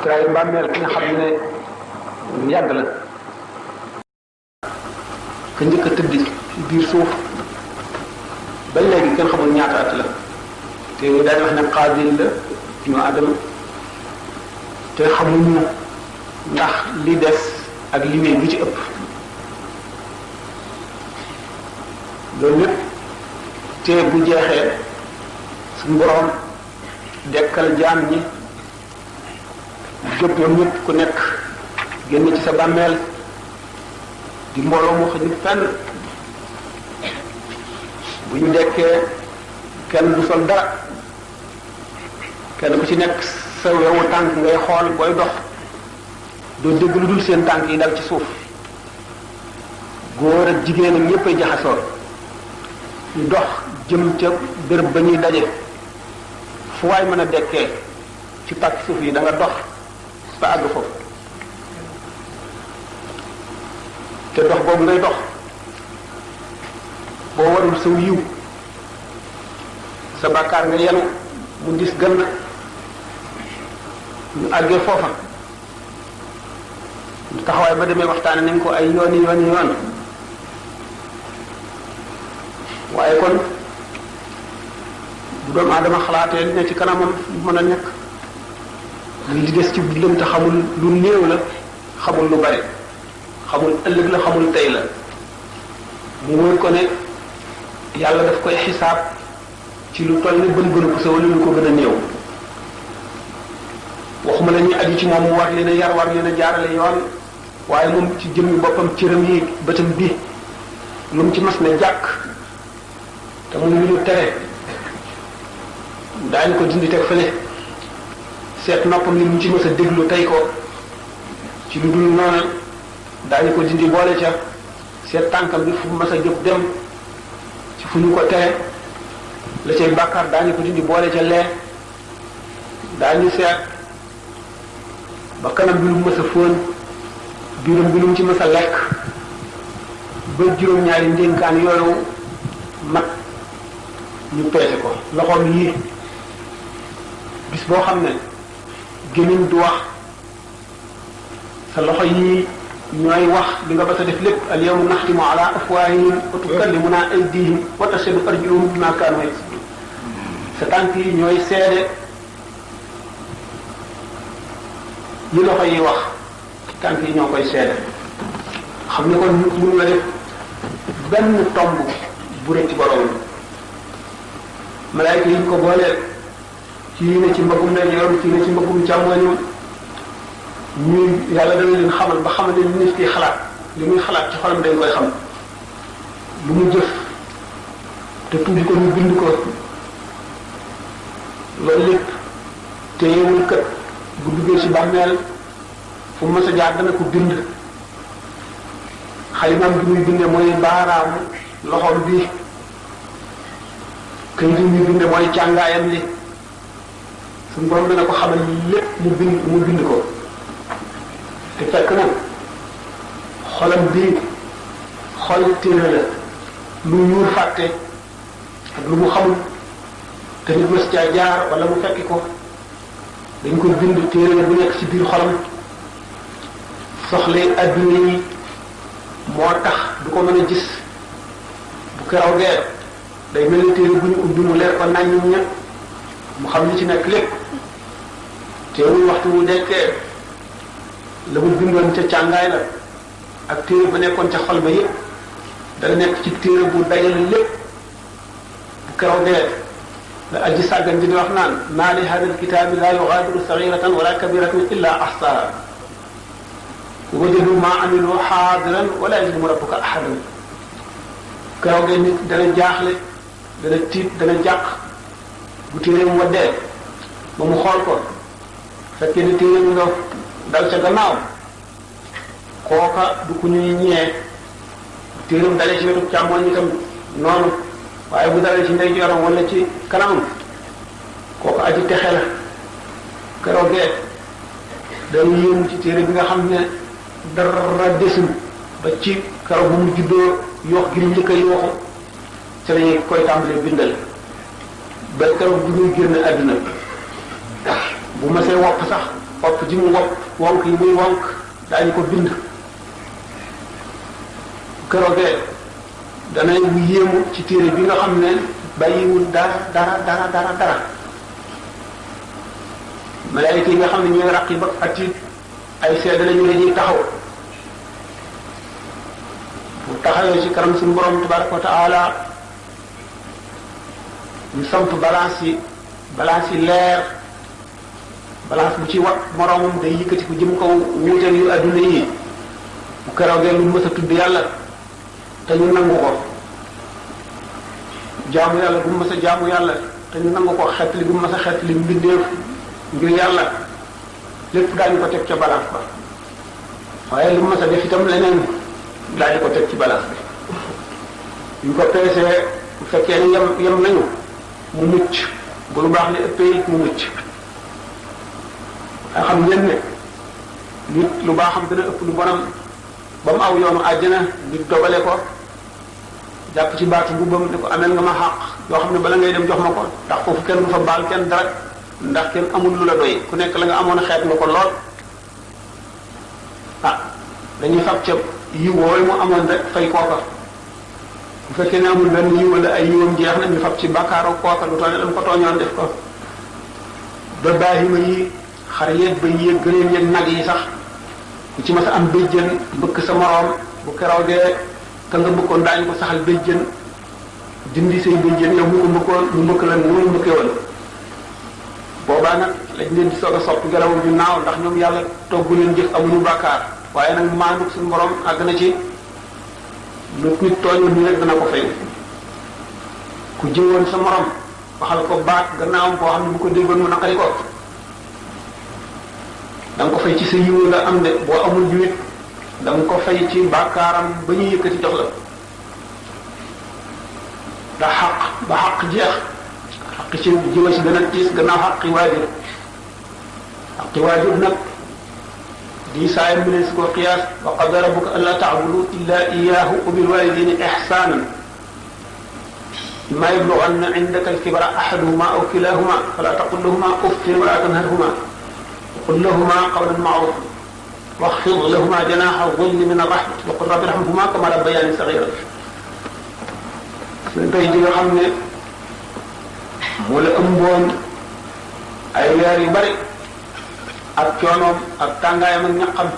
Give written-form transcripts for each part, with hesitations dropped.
tëraayu bàmmeel ki nga xam ne lu yàgg la ka njëkk a tëdd biir suuf ba léegi kenn xamul ñaata at la te daal di wax ne Qaabil la ñu Adama te xamuñu ndax li des ak li wéy lu ci ëpp loolu lépp te bu jeexee suñu boroom dekkal jaam ñi jóg ñoom ñëpp ku nekk génn ci sa bàmmeel di mbooloo mu xëjul fenn bu ñu dekkee kenn du sol dara kenn ku ci nekk sa wewu tànk ngay xool booy dox doo dégg lu dul seen tànk yi dal ci suuf góor ak jigéen ak ñëpp ay jaxasoo ñu dox jëm ca béréb ba ñuy daje fu waay mën a dekkee ci pàcc suuf yi da nga dox ba àgg foofu te dox boobu ngay dox boo warul saw yiw sa bàkkaar nga yenu mu dis gën na ñu àggee foofa taxawaay ba demee waxtaane nañ ko ay yooni yoon waaye kon bu doomu aadama xalaatee li ne ci kanamam mën a nekk li des ci dundam te xamul lu néew la xamul lu bari xamul ëllëg la xamul tey la mu wóor ko ne yàlla daf koy xisaab ci lu toll ni bën ko sa wala lu ko gën a néew waxuma la ñuy aju ci moom mu war leen a yar war leen a jaarale yoon waaye moom ci jëmmi boppam cëram yi bëtam bi lu mu ci mas ne jàkk te muy lu ñu tere daañu ko dindi teg fële seet noppam li mu ci mës a déglu tey ko ci lu dul noonu daañu ko dindi boole ca seet tànkam bi fu mës a jóg dem ci fu ñu ko tere la cay bàkkaar daañu ko dindi boole ca lee daañu seet ba kanam bi lu mu mës a fóon biiram bi lu mu ci mës a lekk ba juróom-ñaari ndénkaan yooyu mat ñu peese ko loxoom yii bis boo xam ne gémmiñ du wax sa loxo yi ñooy wax li nga ba sa def lépp al yawma naxtimu ala afwaahihim wa tukallimuna aydihim wa tashhadu arjuluhum bima kaanu yaksibun sa tànk yi ñooy seede li loxo yi wax tànk yi ñoo koy seede xam ne kon nit mënu la def benn tomb bu rëcc ci borom malaayka yi ñu ko booleel ci ne ci mbagum ndeyjoor ci ne ci mbagum càmmoñam ñuy yàlla dana leen xamal ba xamal ne nit ki xalaat li muy xalaat ci xolam dañ koy xam lu mu jëf te tudd ko ñu bind ko loolu lépp téyewul kat bu duggee ci bàmmeel fu mës a jaar dana ko bind xalimaam bi muy binde mooy baaraamu loxoom bi kayit yi muy binde mooy càngaayam li suñu borom dana ko xamal lépp mu bind ko te fekk na xolam bii xol téere la lu ñuur fàtte ak lu mu xamul te nit mës caa jaar wala mu fekki ko dañ ko bind téere la bu nekk ci biir xolam soxle adduna yi moo tax du ko mën a gis bu keroog gee day mel ni téere bu ñu ubbi mu leer ko nañ ña mu xam li ci nekk lépp teewul waxtu wu nekkee la mu bindoon ca càngaay la ak téere ba nekkoon ca xol ba yépp dana nekk ci téere bu dajale lépp bu keroog gee la aji sàggan ji di wax naan maa li hada alkitaabi laa yugaadiru saghiratan wala kabiratan illa ahsaha wajadu ma amilu xaadiran wala yazlimu rabbuka ahadan keroog gee nit dana jaaxle dana tiit dana jàq bu téereem waddee ba mu xool ko fekkee ni téereem nga dal ca gannaaw kooka du ku ñuy ñee téereem dalee ci wetu càmmoñ itam noonu waaye bu dalee ci ndeyjooram wala ci kanamam kooka aji texe la keroogee dañu yéemu ci téere bi nga xam ne dara desul ba ci keroog bu mu juddoo yoox gi ñu njëkk a yooxu ci lañuy koy tàmbalee bindal ba keroog bu ñuy génn àdduna bu ma see wopp sax wopp ji mu wopp wonk yi muy wonk daañu ko bind keroogee danañ mu yéemu ci téere bi nga xam ne bàyyiwul dara malaayika yi nga xam ne ñooy raqib ak atiid ay seede lañu dañuy taxaw bu taxawee ci kanam suñu borom tabaraka wa taala ñu samp balance yi leer balance bu ci wat moroomam day yëkkati ko jëm kaw wuuteeg yu adduna yi bu keroogee lu mës a tudd yàlla te ñu nangu ko jaamu yàlla bu mës a jaamu yàlla te ñu nangu ko xeetli bu mës a xeetli mbindeef ngir yàlla lépp daañu ko teg ca balance ba waaye lu mës a def itam leneen daañu ko teg ci balance bi ñu ko peesee bu fekkee ne yem nañu mu mucc bu lu baax li ëppee it mu mucc nga xam ngeen ne nit lu baaxam dina ëpp lu bonam ba mu aw yoonu àjjana nit dogale ko jàpp ci baatu mbubbam ne ko ameel nga ma xàq yoo xam ne bala ngay dem jox ma ko ndax foofu kenn du fa baal kenn dara ndax kenn amul lu la doy ku nekk la nga amoon xeet nga ko lool dañuy fab ca yiw wooyu mu amoon rek fay kooka bu fekkee ne amul benn yiw wala ay yiwam jeex na ñu fab ci bàkkaaroo kooka lu tooñ dam ko tooñoon def ko ba baahima yi xar yeeg ba yéeg gëléem yeeg nag yi sax ku ci mas a am béjjën mbëkk sa moroom bu keroogee ka nga mbëkkoon daañu ko saxal béjjën dindi say béjjën yow mu ko mbëkkoon mu mbëkk la mu mbëkkee woon boobaa nag lañ leen di soog a sopp ngelaw ñu naaw ndax ñoom yàlla toggu leen jëf amuñu bàkkaar waaye nag maandu suñu borom àgg na ci lu nit tooñul nii rek dana ko fay ku jëwoon sa morom waxal ko baat gannaawam koo xam ne bu ko déggoon mu naqari ko da nga ko fay ci sa yiw nga am de boo amul juwit da nga ko fay ci bàkkaaram ba ñu yëkkati jox la da xaq ba xaq jeex xaq ci jiwa si gën a tiis gannaaw xaqi waajur xaqi waajur nag di saayam mu ne su ko qiyaas wa qada rabbuka alla ta'budu illa iyyahu wa bil walidayni ihsanan imma yablughanna 'indaka al-kibara ahaduhuma aw kilahuma fala taqul lahuma uffin wa la tanharhuma qul lahuma qawlan ma'rufan واخفض لهما جناح الظل من الرحمة وقل رب ارحمهما كما ربياني صغيرا tey ji nga xam ne moo la ëmboon ay weer yu bari ak coonoom ak tàngaayam ak ñaqam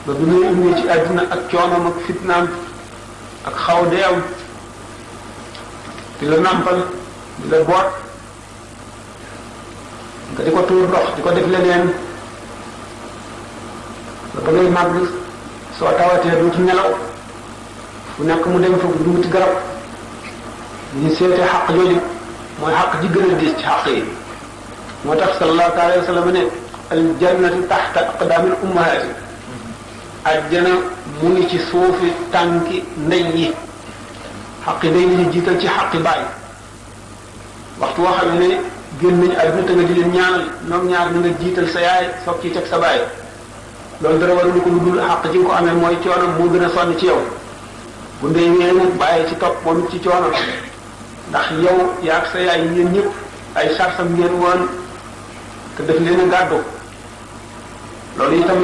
ba bi muy indi ci àdduna ak coonoom ak fitnaam ak xaw deewam di la nàmpal di la boot nga di ko tuur ndox di ko def leneen ba ngay màgg soo tawatee dootu nelaw fu nekk mu dem fa du wuti garab ñu seete xaq jooju mooy xaq ji gën a diis ci xaq yi moo tax sallallahu alayhi wa sallam ne al jannatu taxta aqdaamil ummahaati ajjana mu ngi ci suufi tànki ndey yi xaqi ndey li ñu jiital ci xaqi baay waxtu woo xam ne génn nañu àdduna te nga di leen ñaanal ñoom ñaar na nga jiital sa yaay soog ci teg sa baay loolu dara waruñu ko lu dul xaq ji nga ko amee mooy coono moo gën a sonn ci yow bu ndey wee nag bàyyi ci topp moom it ci coono ndax yow yaag sa yaay yéen ñëpp ay sarsam ngeen woon te def leen a gàddu loolu itam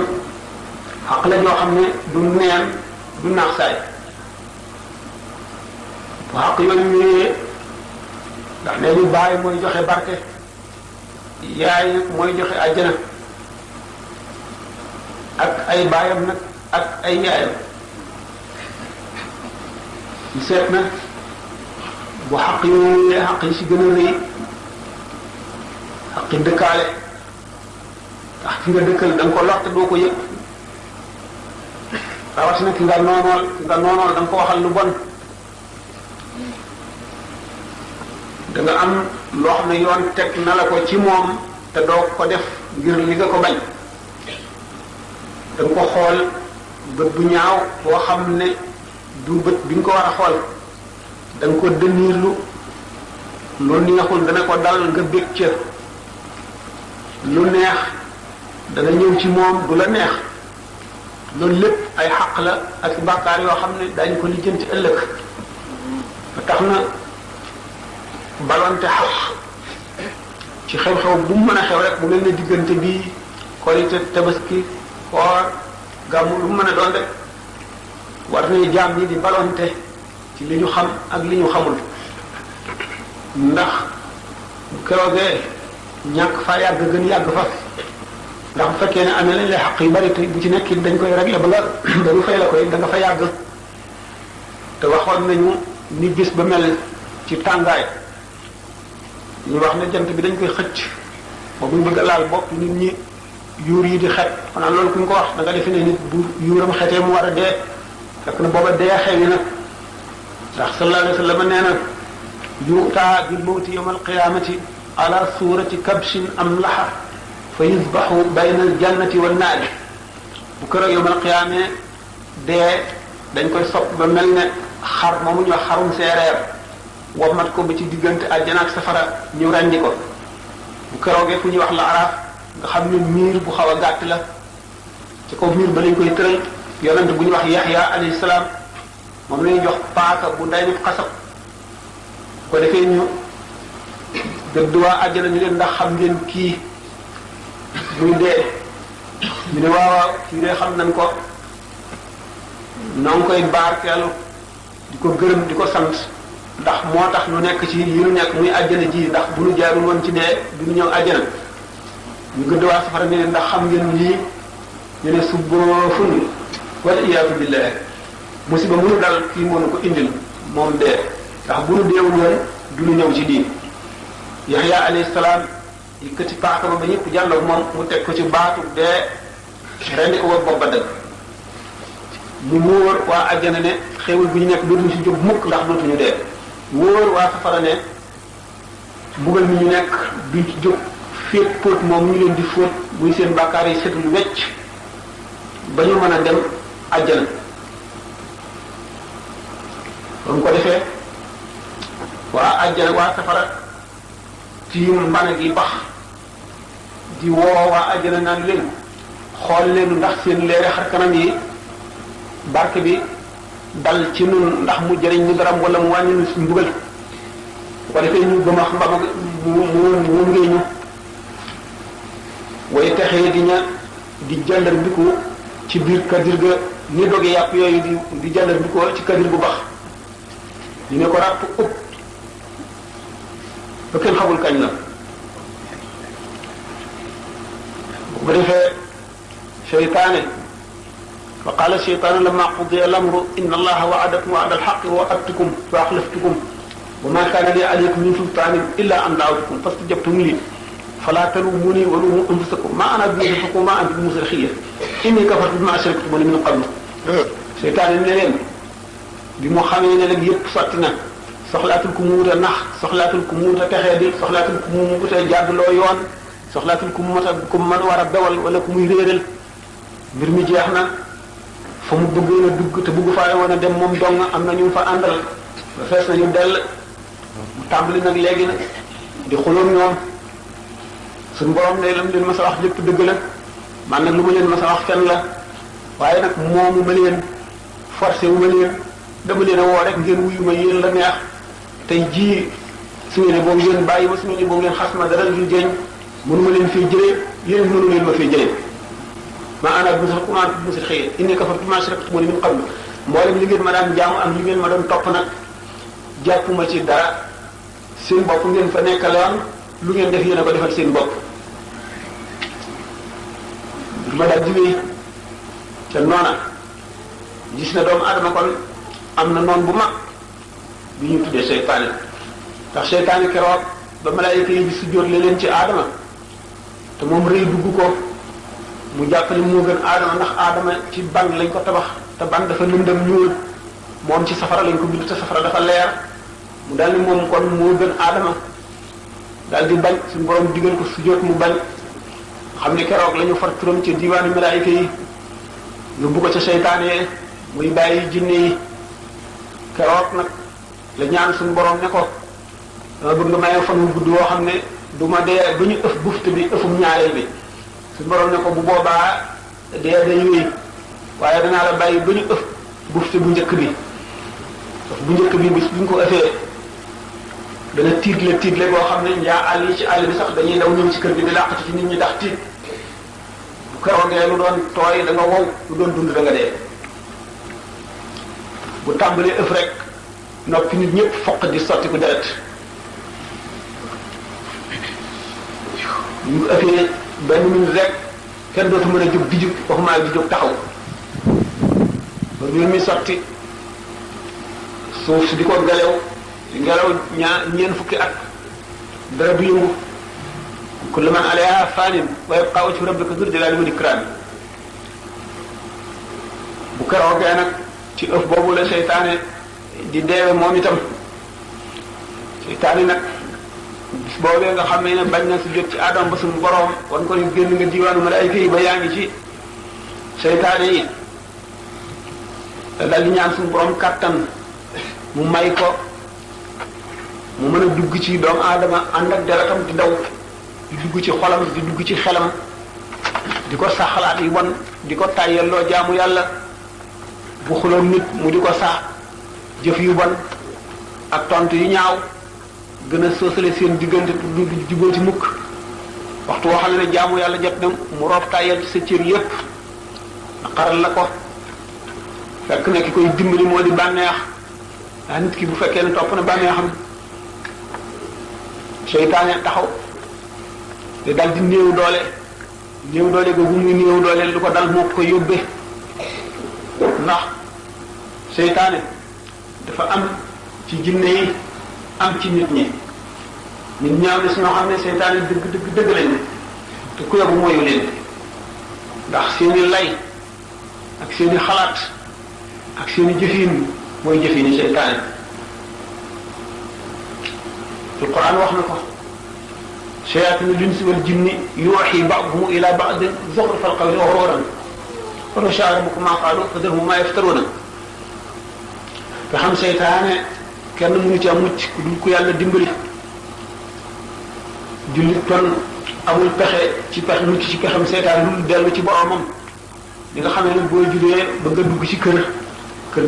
xaq la joo xam ne du neen du naax saay bu xaq yooyu ñëwee ndax nee ñu bàyyi mooy joxe barke yaay nag mooy joxe àjjana ak ay baayam nag ak ay yaayam ñu seet na bu xaq yooyu xaq yi si gën a rëy xaqi dëkkaale ndax ki nga dëkkal da nga ko lor te doo ko yëg rawatina ki nga noonool da nga ko waxal lu bon da nga am loo xam ne yoon teg na la ko ci moom te doo ko def ngir li nga ko bañ da nga ko xool bët bu ñaaw boo xam ne du bët bi nga ko war a xool da nga ko dënniirlu lu neexul dana ko dal nga bég ca lu neex dana ñëw ci moom du la neex loolu lépp ay xaq la ak bàkkaar yoo xam ne daañu ko lijjanti ëllëg ba tax na balonte xaq ci xew-xew bu mu mën a xew rek bu mel ne diggante bii korite tabaski koor gàmmu lu mu mën a doon rek war nañu jaam ñi di balonte ci li ñu xam ak li ñu xamul ndax bu keroogee ñàkk fa yàgg gën yàgg fa ndax bu fekkee ne amee lañ lay xaq yu bari te bu ci nekk dañ koy régler ba nga ba ñu fay la koy da nga fa yàgg te waxoon nañu ni bis ba mel ci tàngaay ñu wax ne jant bi dañ koy xëcc ba buñ bëgg a laal bopp nit ñi yuur yi di xet xanaa loolu ku ñu ko wax da nga defe ne nit bu yuuram xetee mu war a dee fekk na booba dee xewi na ndax sallallahu alayhi wa sallam nee na yuutaa bil mawti yawma alqiyamati ala surati kabshin am laxa fa yusbaxu bayna aljannati wa naari bu keroog yawma alqiyame dee dañ koy sopp ba mel ne xar moomu ñu wax xarum seereer wommat ko ba ci diggante àjjana ak safara ñu ràññi ko bu keroogee fu ñuy wax la araaf nga xam ne miir bu xaw a gàtt la ci kaw miir ba lañ koy tëral yonent bu ñu wax yaxya alayhi salaam moom la ñuy jox paaka bu nday nit xasab ko defee ñu gëdd waa àjjana ñu leen ndax xam ngeen kii muy dee ñu ne waaw kii dee xam nañ ko noo ngi koy baarkeelu di ko gërëm di ko sant ndax moo tax nu nekk ci yi nu nekk muy àjjana ji ndax bu nu jaarul woon ci dee du nu ñëw àjjana ñu gëdd waa safara ne ndax xam ngeen lii ñu ne subboofun wal iyaatu billah musiba mënu dal kii mënu ko indil moom dee ndax bu nu deewul woon du nu ñëw ci lii yaxya alayhi salaam yëkkati paaka ba ñëpp jàlloog moom mu teg ko ci baatu dee rendi ko ba bopp ba dëgg mu wóor waa àjjana ne xéewal bu ñu nekk dootuñu ci jóg mukk ndax dootuñu dee wóor waa safara ne mbugal mi ñu nekk duñ ci jóg féet póot moom ñu leen di fóot muy seen bàkkaar yi setul wecc ba ñu mën a dem àjjana ba mu ko defee waa àjjana waa safara tiim mbana gi bax di woo waa àjjana naan leen xool leen ndax seen leere xar kanam yi barke bi dal ci nun ndax mu jëriñ ñu daram wala mu wàññi ñu suñ mbugal bu ko defee ñu gëmax mbama mu ngee ñu way texee di ña di jàllar biku ci biir kadir ga ni doge yàpp yooyu di jàllar bikoo ci kadir bu bax ñu ne ko ràpp ëpp ba kenn xamul kañ la bu ko defee seytaane fa qaala seytaanu lamma qudiya al-amru inna allaha wa'adakum wa'da al-haqqi wa wa'adtukum fa akhlaftukum wa ma kaana li alaykum min sultaanin illa an da'awtukum fastajabtum li fala talumuni wa lumu anfusakum ma ana bimusrikhikum ma antum bimusrikhiya inni kafartu bima ashraktumuni min qablu seytaane ne leen bi mu xamee ne nag yëpp sotti na soxlaatul ku mu wut a nax soxlaatul ku mu wut a texee di soxlaatul ku mu wut a jàdduloo yoon soxlaatul ku mu mën war a bewal wala ku muy réeral mbir mi jeex na fa mu bëggoon a dugg te bëgg faa woon a dem moom dong am na ñu fa àndal ba fees nañu dell mu tàmbali nag léegi nag di xuloon ñoom suñu borom ne lam leen mas a wax lépp dëgg la man nag lu ma leen mas a wax fenn la waaye nag moomu ma leen forcé wu ma leen dama leen a woo rek ngeen wuyu ma yéen la neex tey jii su ngeen ne boo ngeen bàyyi ma su ngeen ne boo ngeen xas ma dara lu jëñ mënu ma leen fee jëlee yéen mënu leen ma fee jëlee ma ana bimusrikhikum ma antum bimusrikhiya inni kafartu bima ashraktumuni min qablu mboolem li ngeen ma daan jaamu am li ngeen ma doon topp nag jàppuma ci dara seen bopp ngeen fa nekkaloon lu ngeen def yéen a ko defal seen bopp ma daal di wéy te noona gis na doomu adama kon am na noon bu mag bi ñu tuddee seytaane ndax seytaane keroog ba malaayika yi di sujjóot leen ci aadama te moom rëy dugg ko mu jàpp ne moo gën aadama ndax aadama ci ban lañ ko tabax te ban dafa lëndëm ñuul moom ci safara lañ ko bind te safara dafa leer mu daal ni moom kon moo gën aadama daal di bañ suñu borom digal ko sujjóot mu bañ xam ne keroog la ñu far turam ci diwaanu malaayika yi yóbbu ko ca seytaane muy bàyyi jinne yi keroog nag la ñaan suñu borom ne ko dama bëgg nga maye fan wu gudd woo xam ne du ma dee ba ñu ëf bufte bi ëfum ñaareel bi suñu borom ne ko bu boobaa dee day wéy waaye danaa la bàyyi ba ñu ëf bufte bu njëkk bi ëf bu njëkk bi bis bu ñu ko ëfee dana tiitle boo xam ne njaa àll yi ci àll bi sax dañuy daw ñëw ci kër gi di làqatu ci nit ñi ndax tiit bu keroogee lu doon tooy da nga wow lu doon dund da nga dee bu tàmbalee ëf rek noppi nit ñëpp foq di sotti ku deret ñu ëffee benn minute rek kenn dootu mën a jóg di jóg waxumaa di jóg taxaw ba mbir mi sotti suuf si di ko ngelaw ñeen fukki at dara du yëngu kullu man alayha fanin wa yabqa wajhu rabbika dhul jalali wal ikram bu keroogee nag ci ëf boobu la seytaane di deewe moom itam seytaane nag bis boobee nga xam ne bañ na si jot ci Aadama ba suñu borom wan ko ni génn nga diwaanu malaayika yi ba yaa ngi ci seytaane yi dal di ñaan suñu borom kàttan mu may ko mu mën a dugg ci doomu aadama ànd ak deretam di daw di dugg ci xolam di dugg ci xelam di ko sax xalaat yi bon di ko tàyyelloo jaamu yàlla bu xuloon nit mu di ko sax jëf yu bon ak tontu yu ñaaw gën a soosale seen diggante du jubóo ci mukk waxtu woo xam ne jaamu yàlla jot na mu roof tàyyel ci sa cër yépp naqaral la ko fekk ne ki koy dimbali moo di bànneex ndax nit ki bu fekkee ne topp na bànneexam seytaane taxaw te dal di néew doole googu muy néew doole lu ko dal moo ko yóbbee ndax seytaane dafa am ci jinne yi am ci nit ñi am na si ñoo xam ne seytaane dëgg lañ ne te ku yóbbu mooyu leen ndax seeni lay ak seeni xalaat ak seeni jëfin mooy jëfini seytaane القرآن وحنا شياطين الجنس والجن يوحي بعضهم إلى بعض زخرف القول غرورا ولو شاء ربكم ما قالوا فذرهم ما يفترون فخم سيطان كان منو تي اموت كو يالا ديمبلي جولي تون amul pexe ci pexe mucc ci pexam seytaan lu dellu ci boromam li nga xam ne boo julee bëgg a dugg ci kër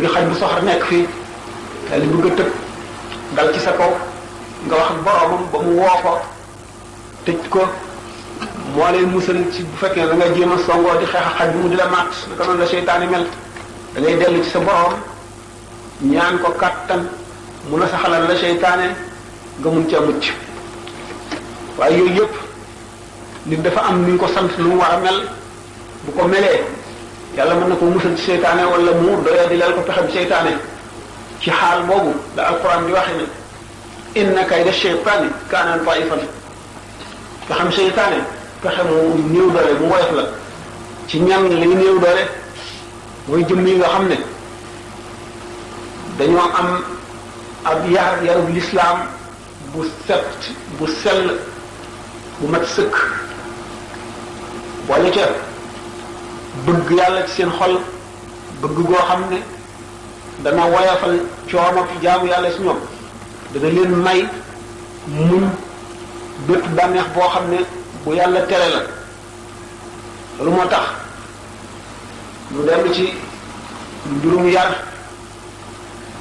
gi xaj bu soxar nekk fii daal di bëgg a tëb dal ci sa kaw nga wax ak boromam ba mu woo ko tëj ko moo lay musal ci bu fekkee da nga jéem a songoo di xeex xaj bi mu di la maat naka noonu la seytaane mel da ngay dellu ci sa borom ñaan ko kàttan mu la saxalal la seytaane nga mun ca mucc waaye yooyu yëpp nit dafa am ni ko sant lu mu war a mel bu ko melee yàlla mën na ko musal ci seytaane wala mu doyee di lal ko pexem seytaane ci xaal boobu la alquran di waxe ne inna kayda shaytaani kaana daifan nga xam seytaane pexe mu néew doole mu woyof la ci ñan li néew doole mooy jëmm yi nga xam ne dañoo am ab yarub lislaam bu set bu sell bu mat sëkk boole ca bëgg yàlla ci seen xol bëgg goo xam ne dana woyafal coono jaamu yàlla si ñoom dana leen may muñ bépp bànneex boo xam ne bu yàlla tere la loolu moo tax lu dellu ci mbirum yar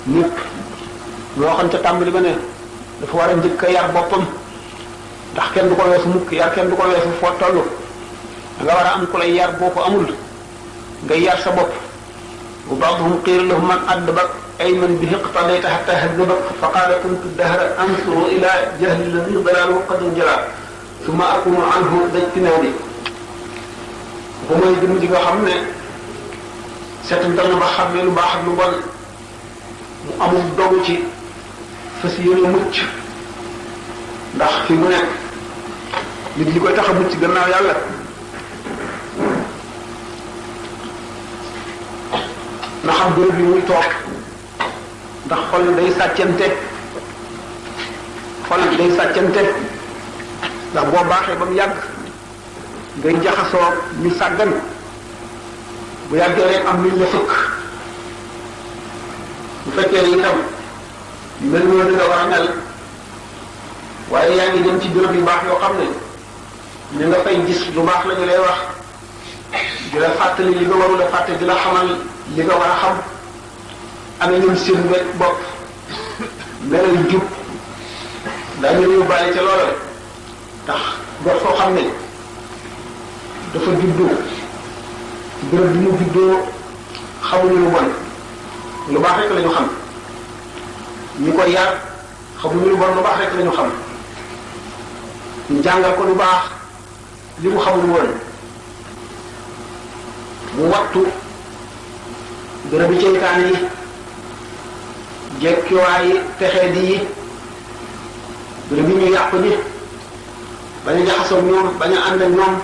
nit loo xam ca tàmbali ba ne dafa war a njëkk a yar boppam ndax kenn du ko weesu mukk yar kenn du ko weesu foo toll da nga war a am ku lay yar boo ko amul nga yar sa bopp wa ba'dhum qiila lahum man addabak ay man bihi iqtadayta hatta haddabak fa qaala kuntu dahra ansuru ila jahli alladhi dalaaluhu qad jala thumma akunu anhu dajtinaani bu mooy jëm ji nga xam ne seetantal na ba xam ne lu baax ak lu bon mu amul dogu ci fas yéene mucc ndax fi mu nekk nit li koy tax a mucc gannaaw yàlla na xam bërëb yi muy toog ndax xol day sàccante ndax boo baaxee ba mu yàgg ngay jaxasoo ñu sàggan bu yàggee rek am luñ la fëkk bu fekkee ne itam mel noonu nga war a mel waaye yaa ngi dem ci bërëb yu baax yoo xam ne ñu nga fay gis lu baax la ñu lay wax di la fàttali li nga warul a fàtte di la xamal li nga war a xam amee ñoom seen wet bopp melal jub daañu yóbbaale ca loola ndax gor soo xam ne dafa juddoo bërëb bi mu juddoo xamuñu lu bon lu baax rek la ñu xam ñi koy yar xamuñu lu bon lu baax rek la ñu xam ñu jàngal ko lu baax li mu xamul woon mu wattu bërëb bi ceytaan yi jekkiwaay yi texee di yi bërëb bi ñu yàqu ni bañ a jaxasoo ñoom bañ a ànd ak ñoom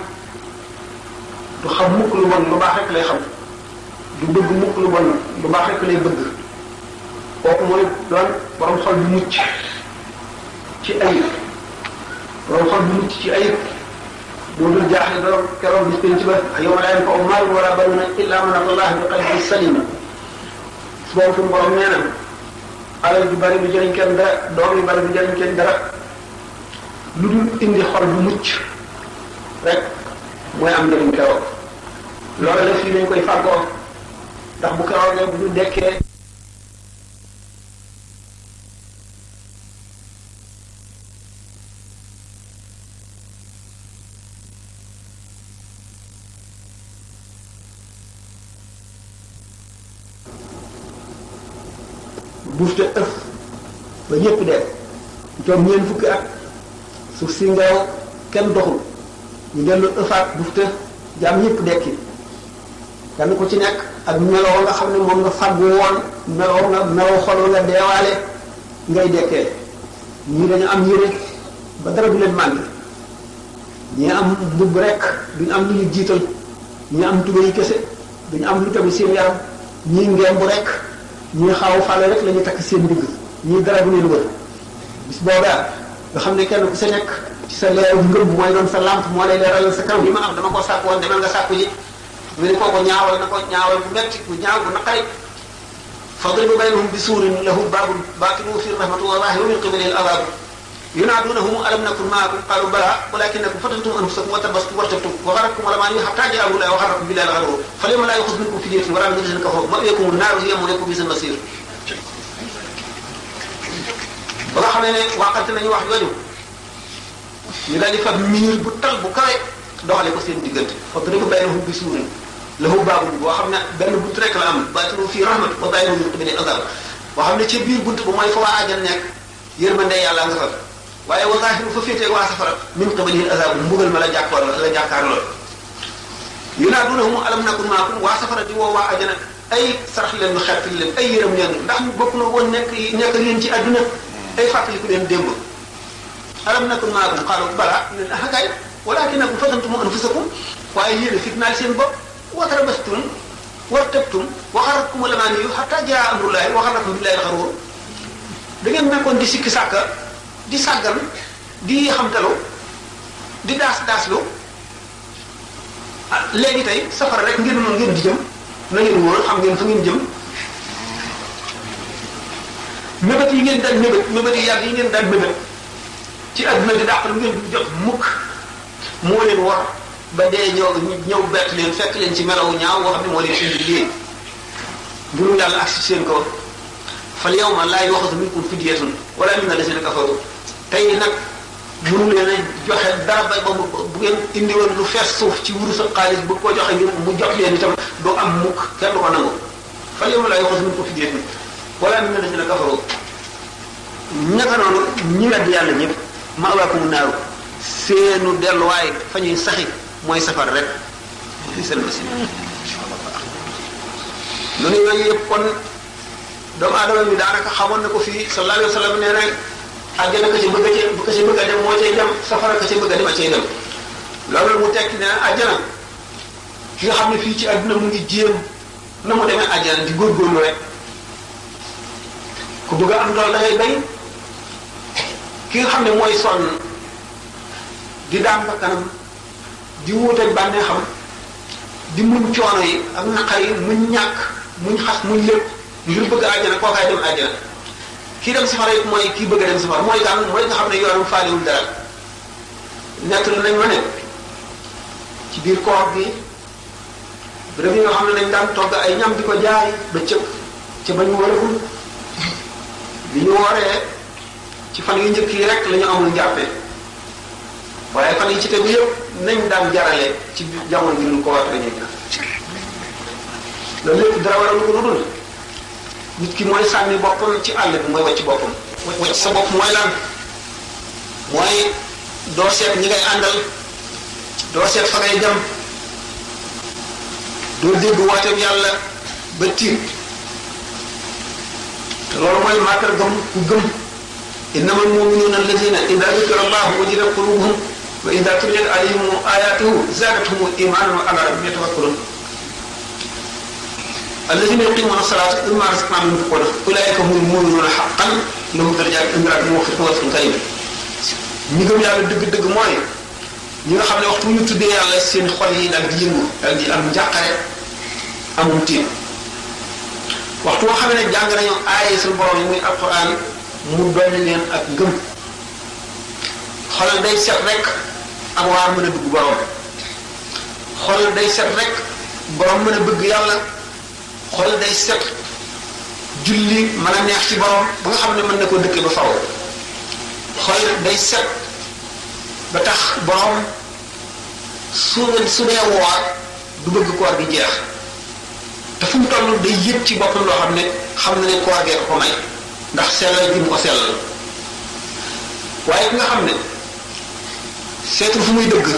du xam mukk lu bon lu baax rek lay xam du bëgg mukk lu bon lu baax rek lay bëgg kooku mooy doon borom xol bu mucc ci ayib borom xol bu mucc ci ayib moo dul jaaxle doom keroog bis penc ba yawma laa yanfa'u maalun wala banuuna illaa man ataa Allaha bi qalbin saliim su boobu suñu borom nee na alal ju bari du jëriñ kenn dara doom yu bari du jëriñ kenn dara lu dul indi xol bu mucc rek mooy am njëriñ keroog loolu la fii lañ koy fàggoo ndax bu keroogee bu ñu dekkee buufte ëf ba ñëpp dee toog ñeent fukki at suuf si ngeew kenn doxul ñu dellu ëfaat buufte jaam ñëpp dekki kenn ku ci nekk ak meloo nga xam ne moom nga fàggu woon meloo xoloo nga deewaale ngay dekkee ñii dañu am yére ba dara du leen màngi ñii am mbubb rek duñu am lu ñu jiital ñii am tubéy kese duñu am lu tegu seen yaram ñii ngemb rek ñii xaw fale rek la ñu takk seen ndigg ñii dara bu leen wër bis boobaa nga xam ne kenn ku sa nekk ci sa leeru ngëm mooy doon sa lampe moo lay leeral sa kaw li ma am dama koo sàkk woon demal nga sàkku ji mu ne kooko ñaawal na ko ñaawal bu metti bu ñaaw bu naqari fadribu baynahum bi suurin lahu baabun baatinuhu fiihi rahmatu wa zaahiruhu min qibalihi al-'adhaab yunaaduunahum alam nakun ma'akum qaaluu balaa walaakinnakum fatantum anfusakum wa tarabastum wartabtum wa gharratkum al-amaaniyyu hattaa jaa'a amrullaahi wa gharrakum billaahi al-gharuur falyawma laa yu'khadhu minkum fidyatun wa laa min allaziina kafaruu ma'waakumu an-naaru hiya mawlaakum wa bi'sa al-masiir ba nga xam ne waxante nañu wax jooju ñu daal di fab miir bu tal bu kawe doxale ko seen diggante fadribu baynahum bi suurin lahu baabun boo xam ne benn bunt rek la am baatinuhu fiihi rahmatu wa zaahiruhu min qibalihi al-'adhaab boo xam ne ca biir bunt ba mooy fa waa àjjana nekk yërmande yàlla nga fa waaye wa zaahiruhu fa féetee waa safara min qibalihi al-'adhaab mbugal ma la jàkkaarloo yunaaduunahum alam nakun ma'akum waa safara di woo waa àjjana ay sarax leen ñu xeet leen ay yërëm leen ndax ñu bokk na woon nekk yéen ci àdduna ay fàttaliku leen démb alam nakun ma'akum qaalu balaa ne ah kay walaakinnakum fatantum anfusakum waaye yéen a fitnaal seen bopp wa tarabastum wartabtum wa gharratkum al-amaaniyyu hattaa jaa'a amrullaahi wa gharrakum billaahi al-gharuur da ngeen nekkoon di sikki sàkka di sàggan di xamtalu di daaslu léegi tey safara rek ngeen noonu ngeen di jëm na ngeen wóor xam ngeen fa ngeen jëm mébét yi ngeen daan mébét yi yàgg yi ngeen daan mébét ci àdduna di dàq lu ngeen du jot mukk moo leen war ba dee ñëw bett leen fekk leen ci melawu ñaaw boo xam ne moo leen indi lii mbirum yàlla ak si seen kaw fal yawma laa yu'khadhu minkum fidyatun wala min allaziina kafaru tey nag mënu leen a joxe dara ba bu ngeen indi woon lu fees suuf ci wurus ak xaalis bu ko joxe ngir mu jox leen itam doo am mukk kenn du ko nangu fal yawma laa yu'khadhu minkum fidyatun wala min allaziina kafaru naka noonu ñi wedd yàlla ñëpp ma'waakumu naaru seenu delluwaay fa ñuy saxi mooy safar rek seen basi lu ne yooyu yëpp kon doomu aadama bi daanaka xamoon na ko fii sallallahu alayhi wa sallam nee na àjjana ka ca bëgg a dem moo cay dem safara ka ca bëgg a dem a cay dem loolu mu tekki ne àjjana ki nga xam ne fii ci àdduna mu ngi jéem na mu demee àjjana di góorgóorlu rek ku bëgg a am loolu da ngay bay ki nga xam ne mooy sonn di daan bakkanam di wuuteeg bànneexam di muñ coono yi ak naqar yi muñ ñàkk muñ xas muñ lépp ngir bëgg àjjana kookaay dem àjjana kii dem safara it mooy kii bëgg a dem safara mooy kan mooy nga xam ne yoonam faaliwul dara nekk nañ ma ne ci biir koor gi béréb yi nga xam ne nañ daan togg ay ñam di ko jaay ba cëpp ca ba ñu waragul bi ñu waree ci fan yu njëkk yi rek la ñu amul njàppee waaye fan yi ci tegu yëpp nañ daan jarale ci jamono bi ñu ko war dañuy loolu lépp dara waral ko lu dul nit ki mooy sànni boppam ci àll bi mooy wàcc boppam. wàcc sa bopp mooy lan mooy doo seet ñi ngay àndal doo seet fa ngay dem doo dégg wooteem yàlla ba tiit te loolu mooy màkkar gëm ku gëm innama almuminuuna alladina ida dukira allahu wajilat qulubuhum wa ida tuliyat alayhim ayatuhu zadatuhum imanan wa ala rabbihim yatawakkalun alladina yuqimuna salata mimma razaqnahum yunfiqun ulaika humul muminuuna haqqan lahum darajatun inda rabbihim wa rizqun karim ñi gëm yàlla dëgg-dëgg mooy ñi nga xam ne waxtu ñu tuddee yàlla seen xol yi daal di yëngu daal di am njàqare amum tiit waxtu boo xam ne jàng nañu aaye suñu borom yi muy alquran mu dolli leen ak ngëm xol day set rek ak waar mën a dugg borom xol day set rek borom mën a bëgg yàlla xol day set julli mën a neex ci borom ba nga xam ne mën na ko dëkke ba faw xol day set ba tax borom su dee woor du bëgg koor gi jeex te fu mu toll day yëg ci boppam loo xam na ne koor gee ko may ndax sellal gi mu ko sellal waaye ki nga xam ne seetul fu muy dëgg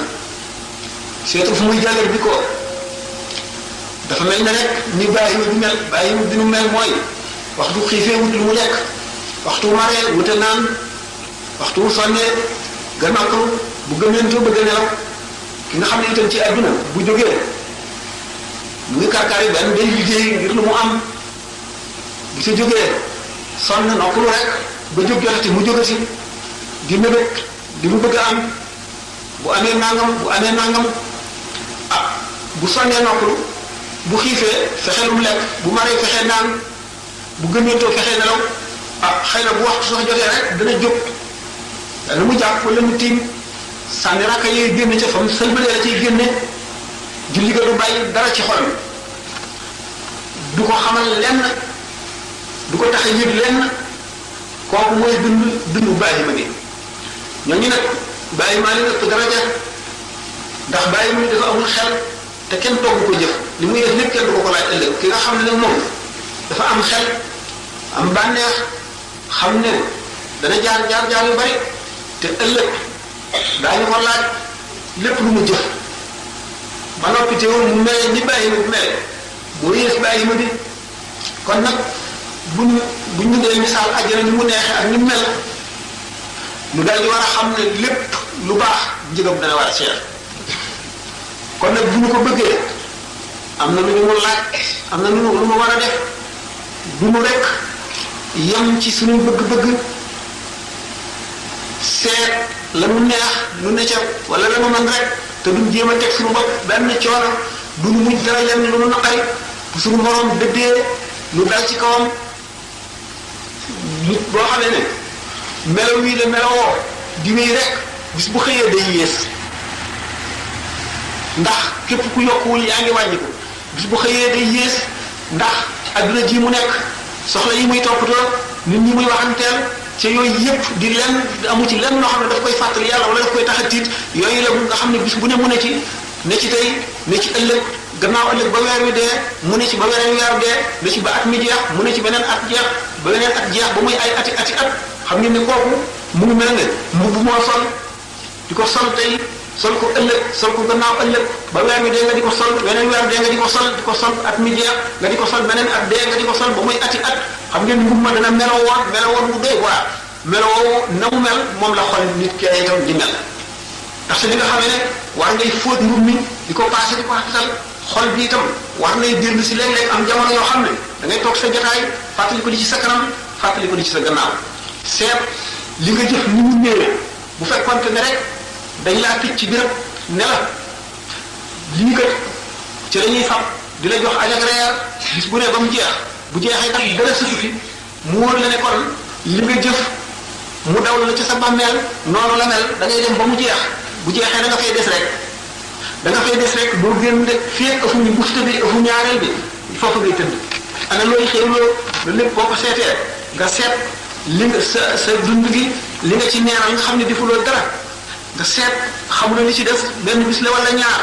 seetul fu muy jàllar bi ko dafa mel ne rek ni bàyyi ma bi nu mel mooy waxtu xiifee wut lu mu lekk waxtu maree wute naan waxtu mu sonnee gannaaw bu gëmeentoo bëgg a nelaw ki nga xam ne itam ci àdduna bu jógee mu ngi karkaar yi benn day liggéey ngir lu mu am bu ca jógee sonn noppalu rek ba jóg jotati mu jógati di mébét di mu bëgg a am bu amee nangam ah bu sonnee noppalu bu xiifee fexe lu mu lekk bu maree fexe naan bu gëmeentoo fexe nelaw ah xëy na bu waxtu sax jotee rek dana jóg dana mu jàpp wala mu tiim sànni rakka yooyu génn ca fam sëlbalee la ciy génne julli ga du bàyyi dara ci xolam du ko xamal lenn du ko tax a yëg lenn kooku mooy dund bàyyi ma gi ñooñu nag bàyyi maa leen ëpp daraja ndax bàyyi ma dafa amul xel te kenn togg ko jëf li muy def lépp kenn du ko laaj ëllëg ki nga xam ne nag moom dafa am xel am bànneex xam ne dana jaar yu bari te ëllëg daañu ko laaj lépp lu mu jëf ba noppi teewul mu mel ni bàyyi ma bu mel boo yées bàyyi ma bi kon nag buñ ñu dee misaal àjjana ni mu neexee ak ni mu mel lu daal di war a xam ne lépp lu baax njëgam dana war a seer kon nag bu ñu ko bëggee am na lu ñu mu laaj am na lu mu war a def du mu rek yem ci suñu bëgg-bëgg seet la mu neex lu ne ca wala la mu mën rek te duñ jéem a teg suñu bopp benn coono du ñu mujj dara lenn lu nu naqari bu suñu borom dëddee lu dal ci kawam nit boo xamee ne melaw wii la melawoo di wéy rek bis bu xëyee day yées ndax képp ku yokkuwul yaa ngi wàññiku bis bu xëyee day yées ndax adduna ji mu nekk soxla yi muy toppatoo nit ñi muy waxanteel ca yooyu yëpp di lenn amu ci lenn loo xam ne daf koy fàttali yàlla wala daf koy tax a tiit yooyu la nga xam ne bis bu ne mu ne ci tey ne ci ëllëg gannaaw ëllëg ba weer wi dee mu ne ci ba weneen weer dee ne ci ba at mi jeex mu ne ci beneen at jeex ba weneen at jeex ba muy ay ati at xam ngeen ne kooku mu ngi mel ne mbubb moo sol di ko sol tey sol ko ëllëg sol ko gannaaw ëllëg ba weer wi dee nga di ko sol weneen weer dee nga di ko sol at mi jeex nga di ko sol beneen at dee nga di ko sol ba muy ati at xam ngeen mbubb ma dana melowoon mu doy waa melowoo na mu mel moom la xol nit ki itam di mel ndax li nga xam ne war ngay fóot mbub mi di ko passé di ko xatal xol bi itam war nay dellu si léeg-léeg am jamono yoo xam ne da ngay toog sa jotaay fàttali ko di ci sa kanam fàttali ko di ci sa gannaaw seet li nga jëf ni mu ñëwee bu fekkonte ne rek dañ laa tëj ci béréb ne la lii kat ci la ñuy fab di la jox añ ak reer bis bu ne ba mu jeex bu jeexee nag dara sëtu fi mu wóor la ne kon li nga jëf mu daw la ci sa bàmmeel noonu la mel da ngay dem ba mu jeex bu jeexee da nga fay des rek boo génn de fii ak ëfu ñu bufte bi ëfu ñaareel bi foofu ngay tëdd ana looy xéwloo loolu lépp boo ko seetee nga seet li nga sa dund gi li nga ci neenal nga xam ne defuloo dara nga seet xamuloo li ci def benn bis la wala ñaar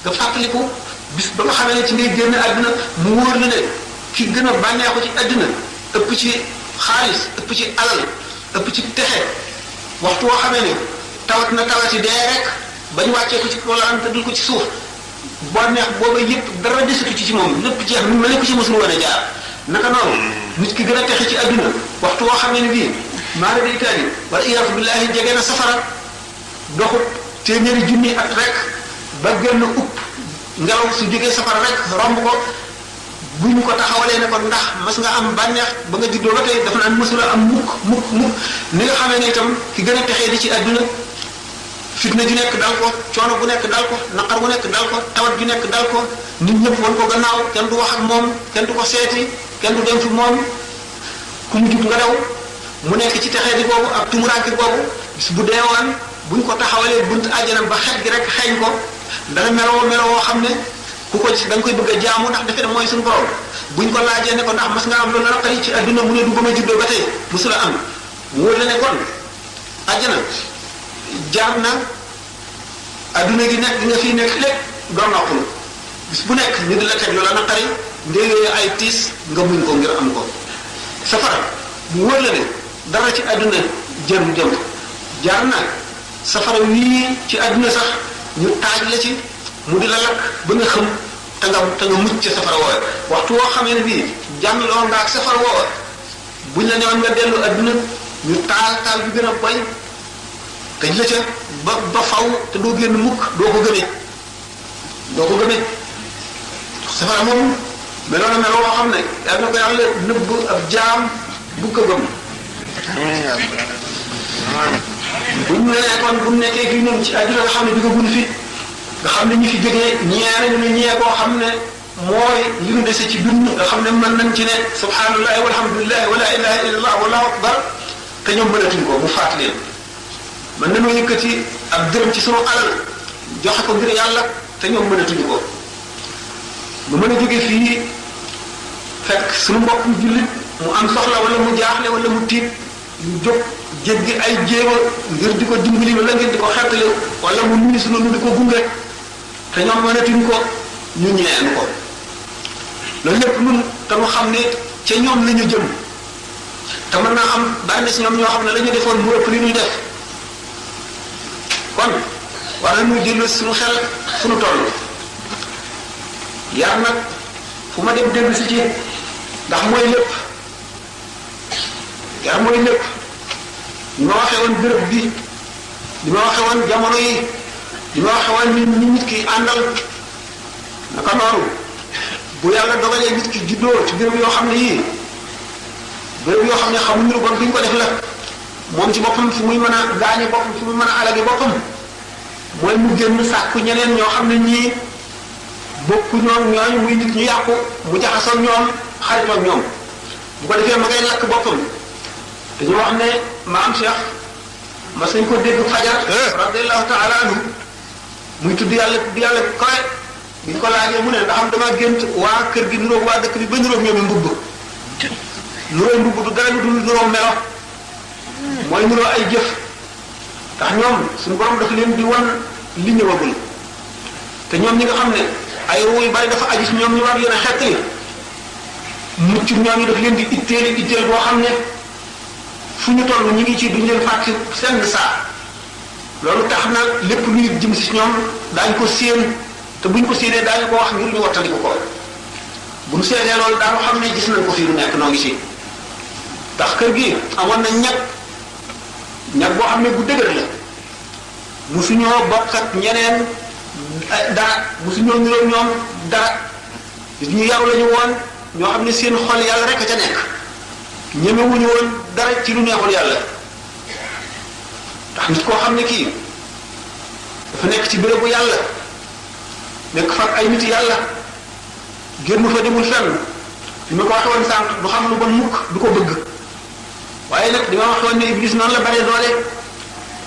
nga fàttaliku bis ba nga xamee ne ci ngay génn àdduna mu wóor la ne ki gën a bànneexu ci àdduna ëpp ci xaalis ëpp ci alal ëpp ci texe waxtu woo xamee ne tawat na tawati dee rek bañ wàccee ko ci wala te dul ko ci suuf boo neex booba yëpp dara desatu ci moom lépp jeex mu mel ne ko ci mosul woon a jaar naka noonu nit ki gën a texe ci àdduna waxtu woo xamee ne bii maara day taali wala iyaasu billahi jege na safara doxut téeméeri junni at rek ba gën a upp ngelaw su jógee safara rek romb ko bu ñu ko taxawalee ne ko ndax mas nga am bànneex ba nga juddoo ba tey dafa naan mësula am mukk ni nga xamee ne itam ki gën a texee di ci àdduna fitna ju nekk dal ko coono bu nekk dal ko naqar bu nekk dal ko tawat ju nekk dal ko nit ñëpp wan ko gannaaw kenn du wax ak moom kenn du ko seeti kenn du dem fi moom ku mu jub nga daw mu nekk ci texee di boobu ak tumuraanke boobu bis bu deewaan buñ ko taxawalee bunt àjjana ba xet gi rek xeeñ ko dana meloo xam ne ku ko da nga koy bëgg a jaamu ndax defe ne mooy suñu borom buñ ko laajee ne ko ndax mas nga am loolu naqari ci adduna mu ne du ba ma juddoo ba tey musula am wóor la ne kon àjjana jaar na adduna gi nekk gi nga fii nekk lépp doo noppul bis bu nekk ñu di la teg loola naqari ndéegee ay tiis nga muñ ko ngir am ko safara mu wóor la ne dara ci adduna jëm jëm jaar na safara wii ci adduna sax ñu taaj la ci mu di la lakk ba nga xam te nga mucc ci safara woowe waxtu woo xamee ne bii jàmm loo nga ak safara woowe buñ la newoon nga dellu adduna ñu taal bi gën a boy te la ca ba faw te doo génn mukk doo ko gëmee safara moom meloo na meloo woo xam ne yàlla na ko yàlla nëbb ab jaam bu ko gëm buñ nee kon bu nekkee fii ñun ci àdduna nga xam ne duggaguñ fi nga xam ne ñi fi jógee ñeere ñu ñee koo xam ne mooy li ñu dese ci dund nga xam ne mën nañ ci ne subhanallahi walhamdulillahi wala ilaha illallah wallahu akbar te ñoom mënatuñ ko mu faat leen mën nañoo yëkkati ab dërëm ci sunu alal joxe ko ngir yàlla te ñoom mënatuñu ko bu mën a jóge fii fekk sunu mbokkum jullit mu am soxla wala mu jaaxle wala mu tiit ñu jóg jéggi ay jéego ngir di ko dimbali wala ngir di ko xettali wala mu nuyu sunu nu di ko gunge te ñoom mënatuñ ko ñu ñeen ko loolu lépp nun te mu xam ne ca ñoom la ñu jëm te mën naa am bàyyi na si ñoom ñoo xam ne la ñu defoon mu ëpp li ñuy def kon war nañu jël suñu xel suñu toll yar nag fu ma dem dégg si ci ndax mooy lépp yar mooy lépp li ma waxee woon béréb bi li ma waxee woon jamono yi li ma waxee woon ni nit ki àndal naka noonu bu yàlla dogalee nit ki juddoo ci béréb yoo xam ne yii béréb yoo xam ne xamuñu lu bon duñ ko def la moom ci boppam fi muy mën a gaañe boppam fi muy mën a alage boppam mooy mu génn sàkku ñeneen ñoo xam ne ñii bokku ñoom ñooñu muy nit ñu yàqu mu jaxasoo ñoom xaritoo ñoom bu ko defee ma ngay lakk boppam dañu wax ne maam Cheikh mas nañ ko dégg fajar radiallahu taala anhu muy tudd yàlla kawe bi ñu ko laajee mu ne ndax am dama gént waa kër gi nuróog waa dëkk bi ba nuróog ñoom mbubb nuróo mbubb du dara lu dul nuróo melo mooy nuróo ay jëf ndax ñoom suñu borom dafa leen di wan li ñëwagul te ñoom ñi nga xam ne ay ruu yu bari dafa aju si ñoom ñu war leen a xettali mucc ñoom ñu daf leen di itteel boo xam ne fu ñu toll ñu ngi ci duñ leen fàtte seen saa loolu tax na lépp lu nit jëm si ñoom daañu ko séen te buñ ko séenee daañu ko wax ngir ñu wattandiku ko bu ñu séenee loolu daanu xam ne gis nañ ko fii lu nekk noo ngi si ndax kër gi amoon na ñag boo xam ne bu dëgër la musuñoo bokk ak ñeneen dara musuñoo niroo ñoom dara ñu yaru lañu woon ñoo xam ne seen xol yàlla rek a ca nekk ñemewuñu woon dara ci lu neexul yàlla ndax nit koo xam ne kii dafa nekk ci bérébu yàlla nekk fa ay nit yàlla génn fa demul fenn li ma ko waxee woon sànq du xam lu bon mukk du ko bëgg waaye nag li ma waxee woon ne Iblis noonu la bare doole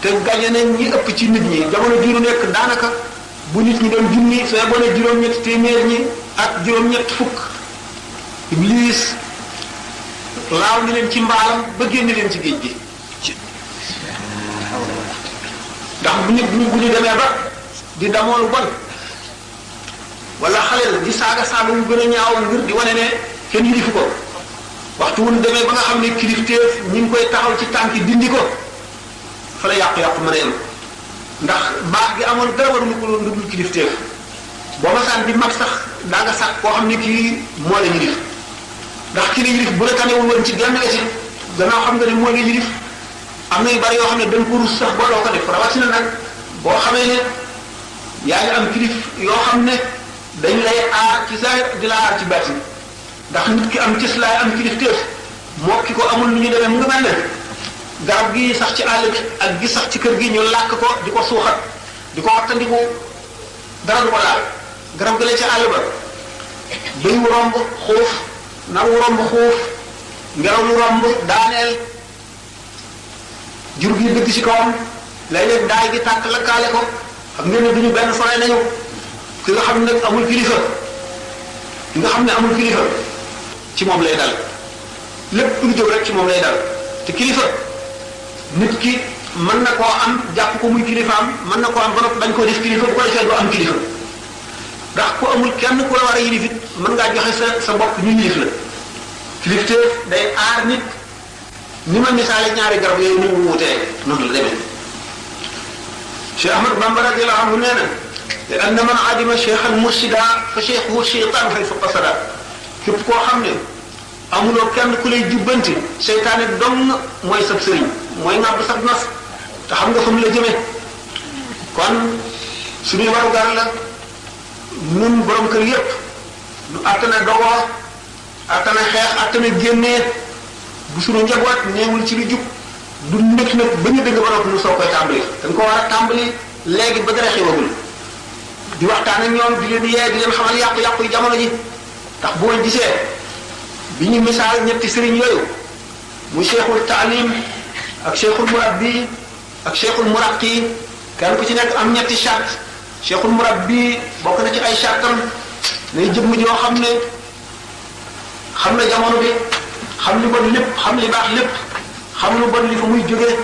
te gañe nañ ñi ëpp ci nit ñi jamono jii nu nekk daanaka bu nit ñi doon junni soo bone juróom-ñett téeméer ñi ak juróom-ñett fukk Iblis laaw ni leen ci mbaalam ba génn leen ci géej gi ndax bu ñu demee ba di damoo lu bon wala xale la di saaga wu gën a ñaaw ngir di wane ne kenn yilifu ko waxtu wu ñu demee ba nga xam ne kilifteef ñu ngi koy taxaw ci tànk dindi ko fa la yàqu-yàqu mën a yem ndax baax gi amoon dara waruñu ko lu dul kilifteef boo ma saan di mag sax daa nga sax koo xam ne kii moo la yilif ndax ki la yilif bu la tanewul woon ci genn weti gannaaw xam nga ne moo la yilif am na yu bari yoo xam ne dañ ko rus sax booloo ko def rawatina nag boo xamee ne yaa ngi am kilif yoo xam ne dañ lay aar ci zahir di la aar ci baatin ndax nit ki am cëslaay am kilifteef moo ki ko amul lu ñu demee mu nga mel ne garab gi sax ci àll bi ak gi sax ci kër gi ñu làkk ko di ko suuxat di ko wattandiku dara du ko laal garab gi la ci àll ba bëy wu romb xuuf nar wu romb xuuf ngelaw lu romb daaneel jur gi dëgg ci kawam léeg-léeg daay gi tàkk lakkaale ko xam ngeen ne duñu benn sore nañu ki nga xam ne amul kilifa ki nga xam ne amul kilifa ci moom lay dal lépp lu jóg rek ci moom lay dal te kilifa nit ki mën na koo am jàpp ko muy kilifaam mën na koo am ba noppi bañ koo def kilifa bu ko defee doo am kilifa ndax ku amul kenn ku la war a yilif it mën ngaa joxe sa bopp ñu yilif la kilifteef day aar nit ni ma misaale ñaari garab yooyu ni mu wutee noonu la demee Cheikh Ahmad Bamba radiyallahu anhu nee na li anna man adima cheikhan mursida fa cheikhuhu cheytaan haythu qasada képp koo xam ne amuloo kenn ku lay jubbanti seytaane dong mooy sab sëriñ mooy ngàbb sab nas te xam nga fa mu la jëmee kon suñuy warugar la nun borom kër yépp nu attana dogoo attana xeex attana génnee bu suñu njaboot neewul ci lu jub du nekk nag ba ñu dëgg ba noppi nu soo koy tàmbali dañ ko war a tàmbali léegi ba dara xewagul di waxtaan ak ñoom di leen yee di leen xamal yàqu-yàqu yi jamono ji tax boo gisee bi ñu misaal ñetti sëriñ yooyu muy cheikhul taalim ak cheikhul murabbi ak cheikhul muraqi kenn ku ci nekk am ñetti charte cheikhul murabbi bokk na ci ay chartam nay jëmm joo xam ne xam na jamono bi xam li bon lépp xam li baax lépp xam lu bon li fa muy jógee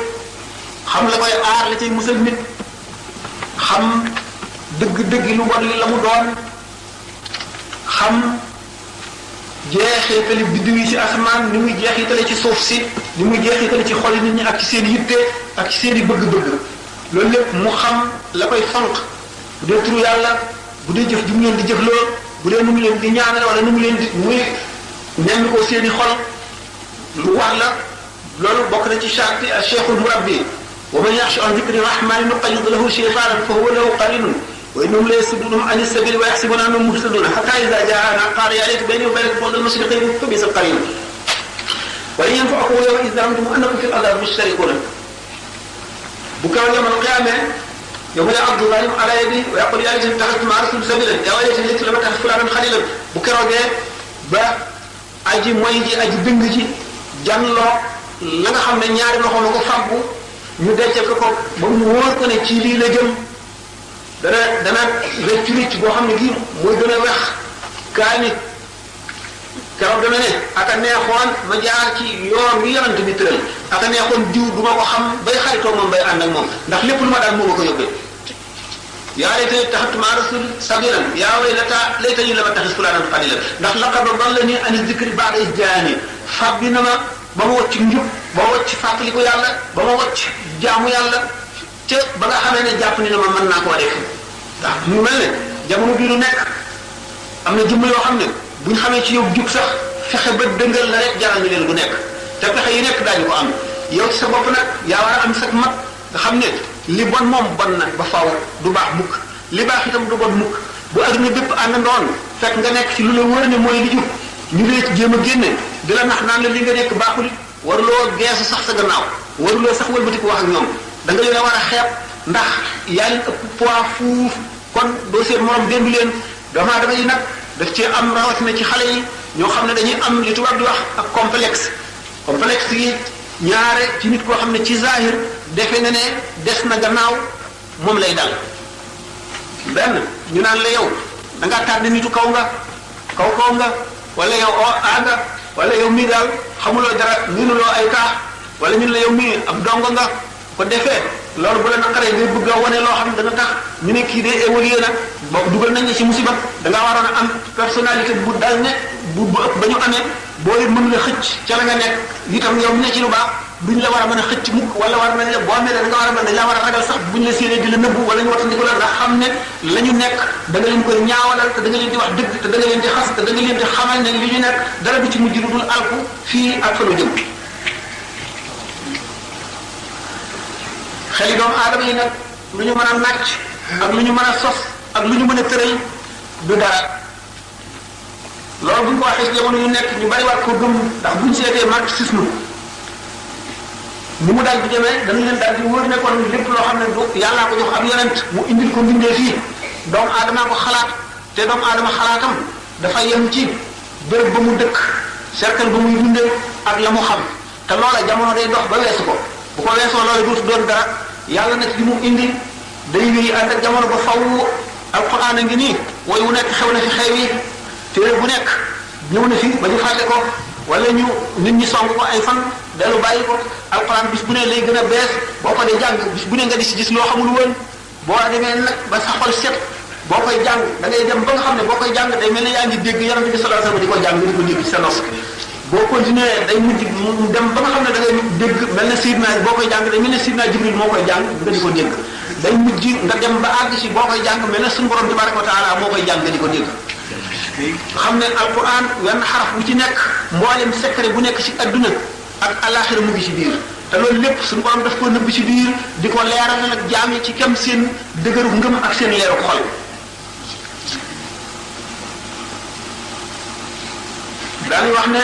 xam la koy aar la cay musal nit xam dëgg-dëgg lu bon li la mu doon xam jeexitali biddiw yi ci asamaan ni muy jeexitale ci suuf si ni muy jeexitale ci xoli nit ñi ak ci seen yitte ak ci seen i bëgg-bëgg loolu lépp mu xam la koy fanq bu dee turu yàlla bu dee jëf ji mu leen di jëfloo bu dee nu mu leen di ñaanal wala nu mu leen di muy nenn ko seen i xol lu war la loolu bokk na ci charti al cheikhul murabbi wa man yaxsha an dikri rahmani nuqayyid lahu shaytanan fa huwa lahu qarinun wa innahum la yasuddunahum an as-sabili wa yaxsibuna annahum muhtadun hatta idha jaana qala ya layta bayni wa baynaka bu'da al-mashriqayn fa bi'sa al-qarin wa in yanfa'akum yawma idh za'amtum annakum fil adab mushtarikun bu kaw yawm al-qiyamah yawma ya'addu al-zalim ala yadihi wa yaqulu ya laytani ittakhadhtu ma'a rasuli sabila ya laytani lam attakhidh fulanan khalilan bu keroogee ba aji moy ji aji dëng ji janloo la nga xam ne ñaari loxo la ko fàggu ñu dencal ko ba mu wóor ko ne ci lii la jëm dana rëccu rëcc boo xam ne gii mooy gën a wex kaa nit keroog dana ne aka neexoon ma jaar ci yoon wi yonante bi tëral aka neexoon diw du ma ko xam bay xaritoo moom bay ànd ak moom ndax lépp lu ma daal moo ma ko yóbbee yaa laytani ittakhadhtu ma'a rasuli sabilan yaa waylata laytani lam attakhidh fulanan khalilan ndax laqad dallani ani dhikri ba'da idh jaani fàbbi na ma ba ma wacc njub ba ma wacc fàttaliku yàlla ba ma wacc jaamu yàlla te ba nga xamee ne jàpp ni na ma mën naa koo def ndax mu mel ne jamono bii lu nekk am na jëmm yoo xam ne buñ xamee ci yow jub sax fexe ba dëngal la rek jaral ñu leen lu nekk te pexe yi nekk daañu ko am yow ci sa bopp nag yaa war a am sa mat nga xam ne li bon moom bon na ba faaw du baax mukk li baax itam du bon mukk bu adduna bépp àndandoon fekk nga nekk ci lu la wóor ne mooy li jub ñu lee ci jéem a génne di la nax naan la li nga nekk baaxul waruloo geesu sax sa gannaaw waruloo sax wëlbati ko wax ak ñoom da nga leen a war a xeeb ndax yaa leen ëpp poids fuuf kon doo seen morom déndu leen doomu aadama yi nag daf ci am rawatina ci xale yi ñoo xam ne dañuy am li tubaab di wax ak complexe yi ñaare ci nit koo xam ne ci zahir defe na ne des na gannaaw moom lay dal benn ñu naan la yow da ngaa tardé nitu kaw nga wala yow nga wala yow mii daal xamuloo dara miinuloo ay taax wala ñun la yow mii ab dongo nga ko defee loolu bu la naqaree ngay bëgg a wane loo xam ne dana tax ñu ne kii de évolué na boobu dugal nañ ne ci musiba da ngaa waroon a am personnalité bu dal ne bu ëpp ba ñu amee boo leen mën la xëcc ca la nga nekk itam yow mi ne ci lu baax duñ la war a mën a xëcc mukk wala war nañ la boo amee da nga war a mën dañ la war a ragal sax buñ la séenee di la nëbbu wala ñu wattandiku la ndax xam ne la ñu nekk da nga leen koy ñaawalal te da nga leen di wax dëgg te da nga leen di xas te da nga leen di xamal ne li ñu nekk dara du ci mujj lu dul alku fii ak fa lu jëm xeli doomu aadama yi nag lu ñu mën a nàcc ak lu ñu mën a sos ak lu ñu mën a tëral du dara loolu bu ñu ko waxee ci jamono yu nekk ñu bari war ko gëm ndax buñ seetee marxisme ni mu daal di demee dañu leen daal di wóor ne kon lépp loo xam ne du yàllaa ko jox ab yonent mu indil ko mbindee fii doomu aadamaa ko xalaat te doomu aadama xalaatam dafa yem ci béréb ba mu dëkk cercle ba muy dundee ak la mu xam te loola jamono day dox ba weesu ko bu ko weesoo loola dootu doon dara yàlla nag li mu indi day wéy ànd ak jamono ba faw alquran a ngi nii wooy wu nekk xew na fi xew yi téere bu nekk ñëw na fi ba ñu fàtte ko wala ñu nit ñi song ko ay fan dellu bàyyi ko alquran bis bu ne lay gën a bees boo ko dee jàng bis bu ne nga di si gis loo xamul woon boo demee nag ba sa xol set boo koy jàng da ngay dem ba nga xam ne boo koy jàng day mel ne yaa ngi dégg yonent bi sallallahu alayhi wasallam di ko jàng di ko dégg ci sa nos boo continuer day mujj mu dem ba nga xam ne da ngay dégg mel ne Sidna boo koy jàng day mel ne Sidna Jibril moo koy jàng nga di ko dégg day mujj nga dem ba àgg si boo koy jàng mel ne suñu borom tabaraka wa taala moo koy jàng nga di ko dégg xam ne alquran wenn xaraf bu ci nekk mboolem secret bu nekk ci adduna ak alaxira mu ngi ci biir te loolu lépp suñu borom daf ko nëbb ci biir di ko leeral nag jaam yi ci kem seen dëgëru ngëm ak seen leeru xol daañu wax ne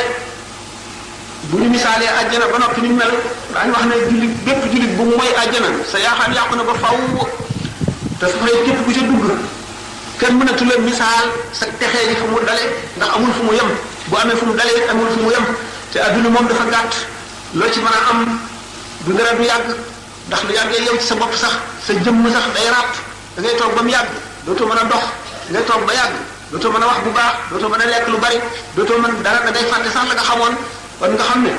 bu ñu misaalee àjjana ba noppi ni mu mel daañu wax ne jullit bépp jullit bu mooy àjjana sa yaaxaan yàqu na ba faw te su fay képp ku ca dugg kenn mënatu la misaal sa texee ji fu mu dale ndax amul fu mu yem bu amee fu mu dalee amul fu mu yem te adduna moom dafa gàtt loo ci mën a am du dara du yàgg ndax lu yàggee yow ci sa bopp sax sa jëmm sax day ràpp da ngay toog ba mu yàgg dootoo mën a dox da ngay toog ba yàgg dootoo mën a wax bu baax dootoo mën a lekk lu bari dootoo mën dara da ngay fàtte sax la nga xamoon kon nga xam ne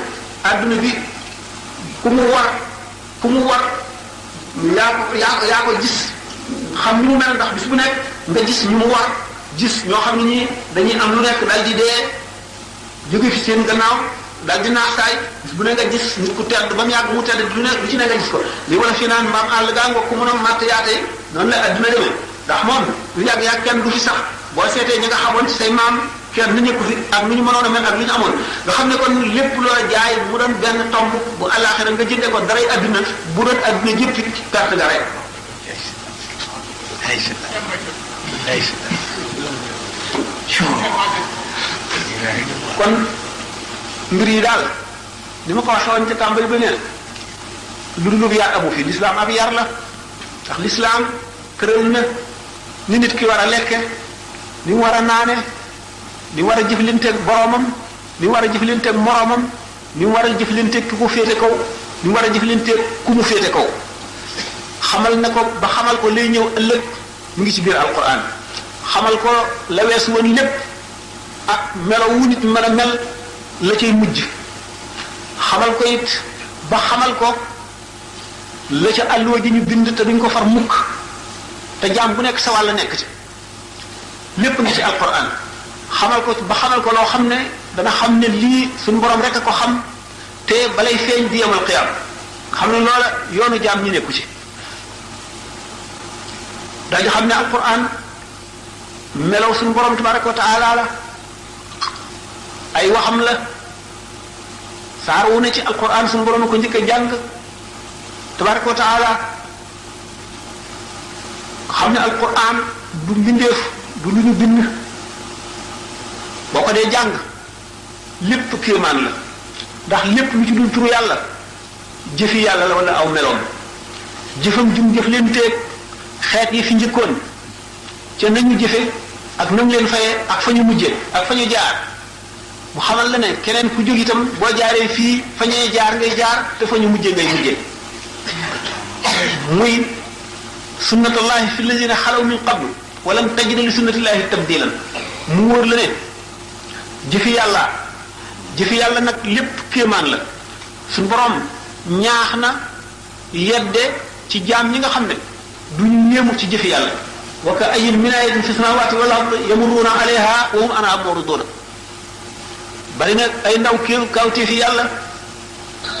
adduna bi ku mu war yaa ko gis xam ni mu mel ndax bis bu nekk nga gis ñu mu war gis ñoo xam ne ñii dañuy am lu nekk daal di dee jóge fi seen gannaaw daal di naax saay bis bu ne nga gis nit ku tedd ba mu yàgg mu tedd lu ne lu ci ne nga gis ko li wala fi naan maam àll gaa nga ku mën a màtt yaate noonu la adduna demee ndax moom lu yàgg kenn du fi sax boo seetee ñi nga xamoon ci say maam kenn nañu ko fi ak nu ñu mënoon a mel ak lu ñu amoon nga xam ne kon lépp loo jaay mu doon benn tomb bu àllaaxira nga jëndee ko daray adduna bu doon adduna jëpp it perte nga rek kon mbir yi daal ni ma ko waxee woon ca tàmbali ba ne lu dul yar amu fi lislaam ab yar la ndax lislaam tëral na ni nit ki war a lekke ni mu war a naane ni mu war a jëflanteeg boromam ni mu war a jëflanteeg moromam ni mu war a jëflanteeg ki ko féete kaw ni mu war a jëflanteeg ku mu féete kaw xamal na ko ba xamal ko lay ñëw ëllëg mu ngi ci biir alquran xamal ko la weesu woon lépp ak melo wu nit mën a mel la cay mujj xamal ko it ba xamal ko la ca àlluwa ji ñu bind te duñ ko far mukk te jaam bu nekk sa wàll nekk ci lépp ngi ci alquran xamal ko ba xamal ko loo xam ne dana xam ne lii suñu borom rek a ko xam te balay feeñ di yemal qiyaam xam ne loola yoonu jaam ñi nekku ci daal di xam ne alquran melaw suñu borom tabaraka wa taala la ay waxam la saar wu ne ci alquran suñu borom ko njëkk a jàng tabaraka wa taala xam ne alquran du mbindeef du lu ñu bind boo ko dee jàng lépp kéemaan la ndax lépp lu ci dul turu yàlla jëfi yàlla la wala aw meloom jëfam jum jëf leen teeg xeet yi fi njëkkoon ca nañu jëfe ak nam leen fayee ak fa ñu mujje ak fa ñu jaar mu xamal la ne keneen ku jóg itam boo jaaree fii fa ñee jaar ngay jaar te fa ñu mujje ngay mujje muy sunnatullahi fi alladina xalaw min qablu walam tajida li sunnatillahi tabdilan mu wóor la ne jëfi yàlla nag lépp kéemaan la suñ borom ñaax na yedde ci jaam ñi nga xam ne duñu ñeemu ci jëfi yàlla wa ka ayyin min ayatin fi samawati wal ardi yamurruuna alayha wa hum anha mu'ridun bari na ay ndaw kawtee fi yàlla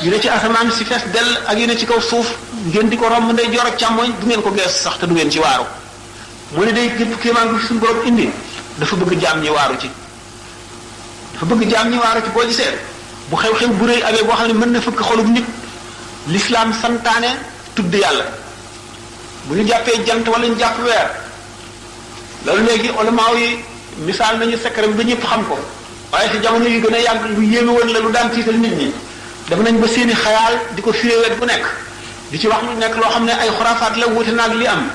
yu ne ci asamaan si fees dell ak yu ne ci kaw suuf ngeen di ko romb ndey joor ak càmmoñ du ngeen ko gees sax te du ngeen ci waaru mu ne day gépp kéemaan gu fi suñu borom indi dafa bëgg jaam ñi waaru ci dafa bëgg jaam ñi waaru ci boo gisee bu xew-xew bu rëy amee boo xam ne mën na fëkk xolub nit l'islam santaane tudd yàlla bu ñu jàppee jant wala ñu jàpp weer loolu léegi ulamaaw yi misaal nañu secret bi ba ñëpp xam ko waaye ci jamono yu gën a yàgg lu yéeme woon la lu daan tiital nit ñi def nañ ba seeni xayaal di ko firé wet bu nekk di ci wax lu nekk loo xam ne ay xuraafaat la wuute naag li am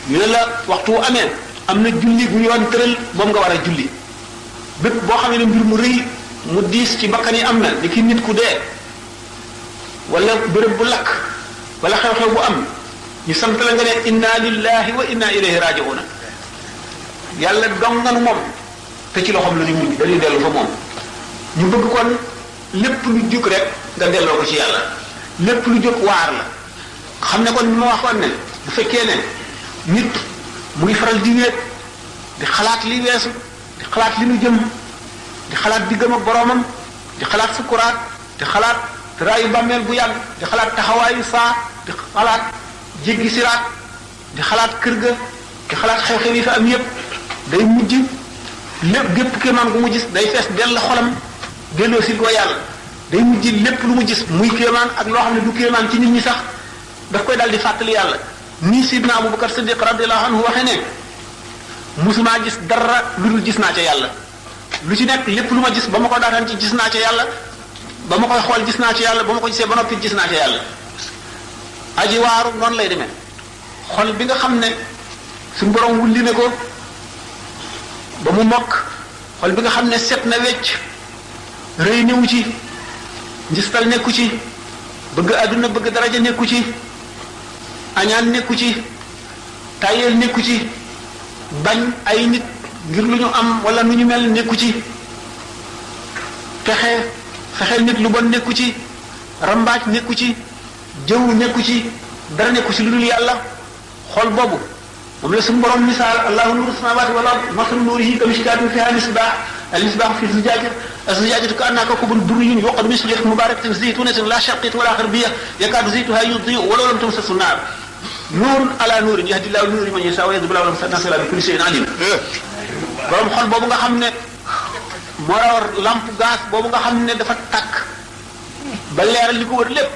ñu ne la waxtu wu amee am na julli bu ñu yoon tëral moom nga war a julli bépp boo xam ne mbir mu rëy mu diis ci bakkan yi am na ni ki nit ku dee wala béréb bu lakk wala xew-xew bu am ñu sant la nga ne inna lillahi wa inna ilayhi raji'una yàlla dong nga nu moom te ci loxoom la ñu mujj dañuy dellu fa moom ñu bëgg kon lépp lu jóg rek nga delloo ko ci yàlla lépp lu jóg waar la xam ne kon ni ma waxoon ne bu fekkee ne nit mu ngi faral di wéet di xalaat li weesu di xalaat li nu jëm di xalaat diggam ak boroomam di xalaat sukuraat di xalaat raayu bàmmeel bu yàgg di xalaat taxawaayu saa di xalaat jéggi siraat di xalaat kër ga di xalaat xew-xew yi fa am yépp day mujj lépp gépp kéemaan gu mu gis day fees dell xolam delloo si ko yàlla day mujj lépp lu mu gis muy kéemaan ak loo xam ne du kéemaan ci nit ñi sax daf koy dal di fàttali yàlla nii sidna Abubakar Siddiq radiyallahu anhu waxe ne musumaa gis dara lu dul gis naa ca yàlla lu ci nekk lépp lu ma gis ba ma ko daataan ci gis naa ca yàlla ba ma koy xool gis naa ca yàlla ba ma ko gisee ba noppi gis naa ca yàlla aji waaru noonu lay demee xol bi nga xam ne suñu borom wulli ne ko ba mu mokk xol bi nga xam ne set na wecc rëy newu ci njistal nekku ci bëgg àdduna bëgg daraja nekku ci añaan nekku ci tayeel nekku ci bañ ay nit ngir lu ñu am wala nu ñu mel nekku ci fexeel nit lu bon nekku ci rambaaj nekku ci jëw nekku ci dara nekku ci lu dul yàlla xol boobu moom la suñu borom misaal allahu nuru samawati wal ard masalu nurihi kamishkatin fiha misbah المصباح في الزجاجة الزجاجة كأنها كوكب دري يوقد من شجرة مباركة زيتونة لا شرقية ولا غربية يكاد زيتها يضيء ولو لم تمسس النار نور على نور يهدي الله نور من يشاء ويضرب الله الناس بكل شيء عليم borom xol boobu nga xam ne moo rawar lampe gaz boobu nga xam ne dafa tàkk ba leeral li ko wër lépp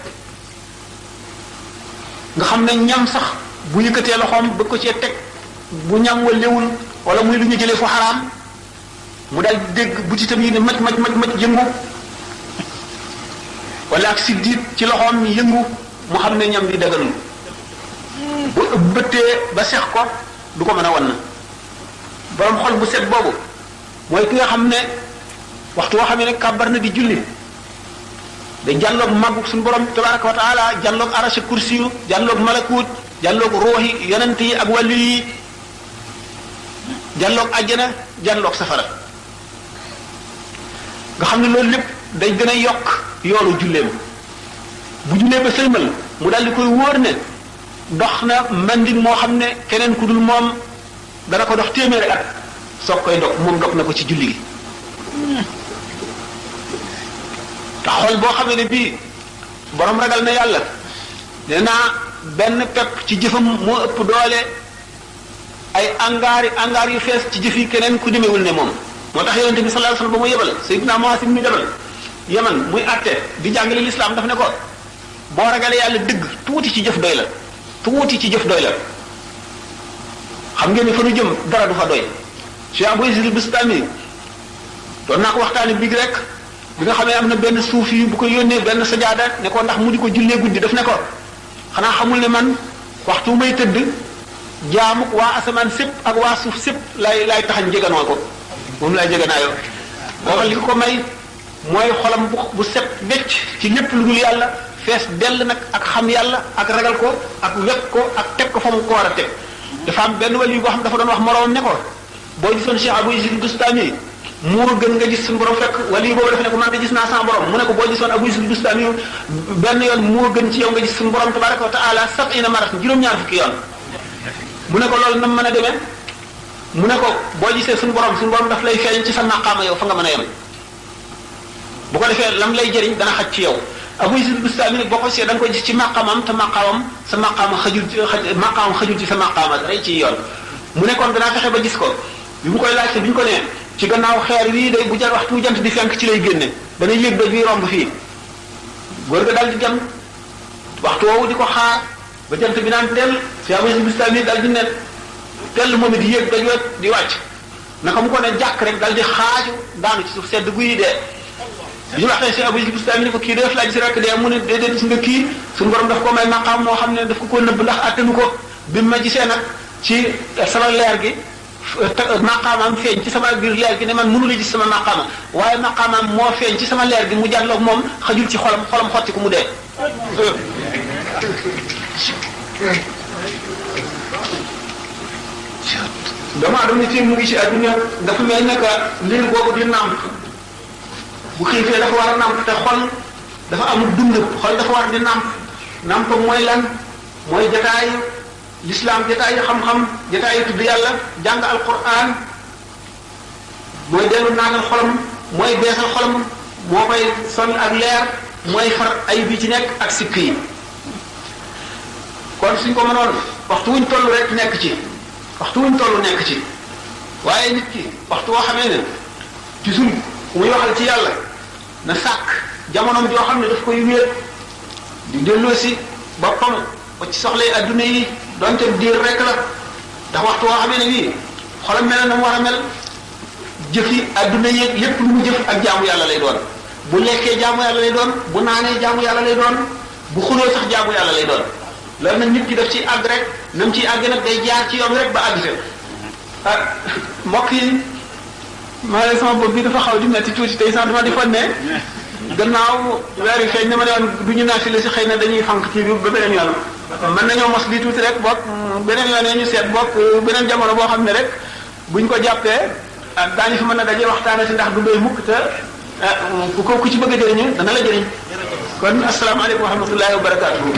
nga xam ne ñam sax bu yëkkatee loxoom bëgg ko cee teg bu ñam wa léwul wala muy lu ñu jëlee fu xaraam mu daal dégg butitam yi ne maj yëngu wala ak siddiit ci loxoom yëngu mu xam ne ñam bi daganul bu bëttee ba sex ko du ko mën a wan na borom xol bu set boobu mooy ki nga xam ne waxtu woo xam ne kàbbar na di julli day jàlloog màggu suñu borom tabaraka wa taala jàlloog arasha kursi yu jàlloog malakut jàlloog ruuxi yonent yi ak wàllu yi jàlloog àjjana jàlloog safara nga xam ne loolu lépp day gën a yokk yoonu julleem bu jullee ba sëlmal mu daal di koy wóor ne dox na manding moo xam ne keneen ku dul moom dana ko dox téeméeri at soog koy dog moom dog na ko ci julli gi te xol boo xamee ne bii borom ragal na yàlla nee naa benn pepp ci jëfam moo ëpp doole ay angaar yu fees ci jëf yi keneen ku demewul ne moom moo tax yonente bi sallallahu alayhi wasallam ba mu yebal Seydina Muaz ibn Jabal Yaman muy àtte di jàngale lislaam daf ne ko boo ragalee yàlla dëgg tuuti ci jëf doy la tuuti ci jëf doy la xam ngeen ne fa nu jëm dara du fa doy Cheikh Abou Yazid al-Bistami doon naa ko waxtaane bi rek bi nga xamee am na benn suufi bu ko yónnee benn sajaada ne ko ndax mu di ko jullee guddi daf ne ko xanaa xamul ne man waxtu may tëdd jaamuk waa asamaan sépp ak waa suuf sépp lay taxañ jeganoo ko moom lay jeganaayoo booba li ko may mooy xolam bu set becc ci lépp lu dul yàlla fees dell nag ak xam yàlla ak ragal ko ak wekk ko ak teg ko fa mu ko war a teg dafa am benn wàll yi boo xam dafa doon wax moroomam ne ko boo gisoon Cheikh Abou Yazid Bustami moo gën nga gis suñu borom fekk wala yi boobu def ne ko man de gis naa sama borom mu ne ko boo gisoon Abu Yazid Bustami benn yoon moo gën ci yow nga gis suñu borom tabaraka wa taala 70 marat juróom-ñaar fukki yoon mu ne ko loolu nam mën a demee mu ne ko boo gisee suñu borom daf lay feeñ ci sa maqaama yow fa nga mën a yem bu ko defee lam lay jëriñ dana xaj ci yow Abu Yazid Bustami nag boo ko gisee da nga koy gis ci maqaamam te maqaamam sa maqaama xajul ci sa maqaama rey ci yoon mu ne kon danaa fexe ba gis ko bi mu koy laajte bi ñu ko nee ci gannaaw xeer wii day bu jar waxtu jant di fenk ci lay génne dana yëg doj wi romb fii góor ga daal di dem waxtu woowu di ko xaar ba jant bi naan teel fi Abu Yazid Bustami daal di ne teel moom it di yëg doj wa di wàcc naka mu ko ne jàkk rek daal di xaaju daanu ci suuf sedd guy dee bi ñu waxee si Abu Yazid Bustami ni ko kii def laa gis rek dee mu ne déedéet gis nga kii suñu borom daf ko may maqaam moo xam ne daf ko nëbb ndax attanu ko bi ma gisee nag ci sama leer gi maqaamam feeñ ci sama biir leer gi ne man mënu la gis sama maqaama waaye maqaamam moo feeñ ci sama leer gi mu jàlloog moom xajul ci xolam xotti ko mu dee doomu aadama fii mu ngi ci adduna dafa mel ne que liir boobu di nàmp bu xiifee dafa war a nàmp te xol dafa amul dund xol dafa war di nàmp mooy lan mooy jataayu l'islam jataayu xam-xam jataayu tudd yàlla jàng alquran mooy dellu naatal xolam mooy beesal xolam moo koy sol ak leer mooy far ay bi ci nekk ak sikk yi kon suñ ko mënoon waxtu wuñ toll rek nekk ci waxtu wuñ toll nekk ci waaye nit ki waxtu woo xamee ne toujours muy waxal ci yàlla na sàkk jamonoom joo xam ne daf koy wéet di delloo si boppam ba ci soxlay adduna yi donte diir rek la ndax waxtu woo xamee ne bii xolam mel na mu war a mel jëfi adduna yeeg lépp lu mu jëf ak jaamu yàlla lay doon bu lekkee jaamu yàlla lay doon bu naanee jaamu yàlla lay doon bu xuloo sax jaamu yàlla lay doon loolu nag nit ki daf ciy àgg rek nam ciy àgg nag day jaar ci yoon rek ba àgg te mbokk yi maa ngi sama bopp bi dafa xaw di metti tuuti tey sax dama di fon ne gannaaw weer yi feeñ ne ma ne woon du ñu naafile si xëy na dañuy fànq ci bi ba beneen yoon mën nañoo mos lii tuuti rek bokk beneen yoon ñu seet bokk beneen jamono boo xam ne rek buñ ko jàppee daañu fi mën a daje waxtaane si ndax du doy mukk te ku ci bëgg a jëriñu dana la jëriñ kon asalaamaaleykum wa rahmatullahi wa barakaatuhu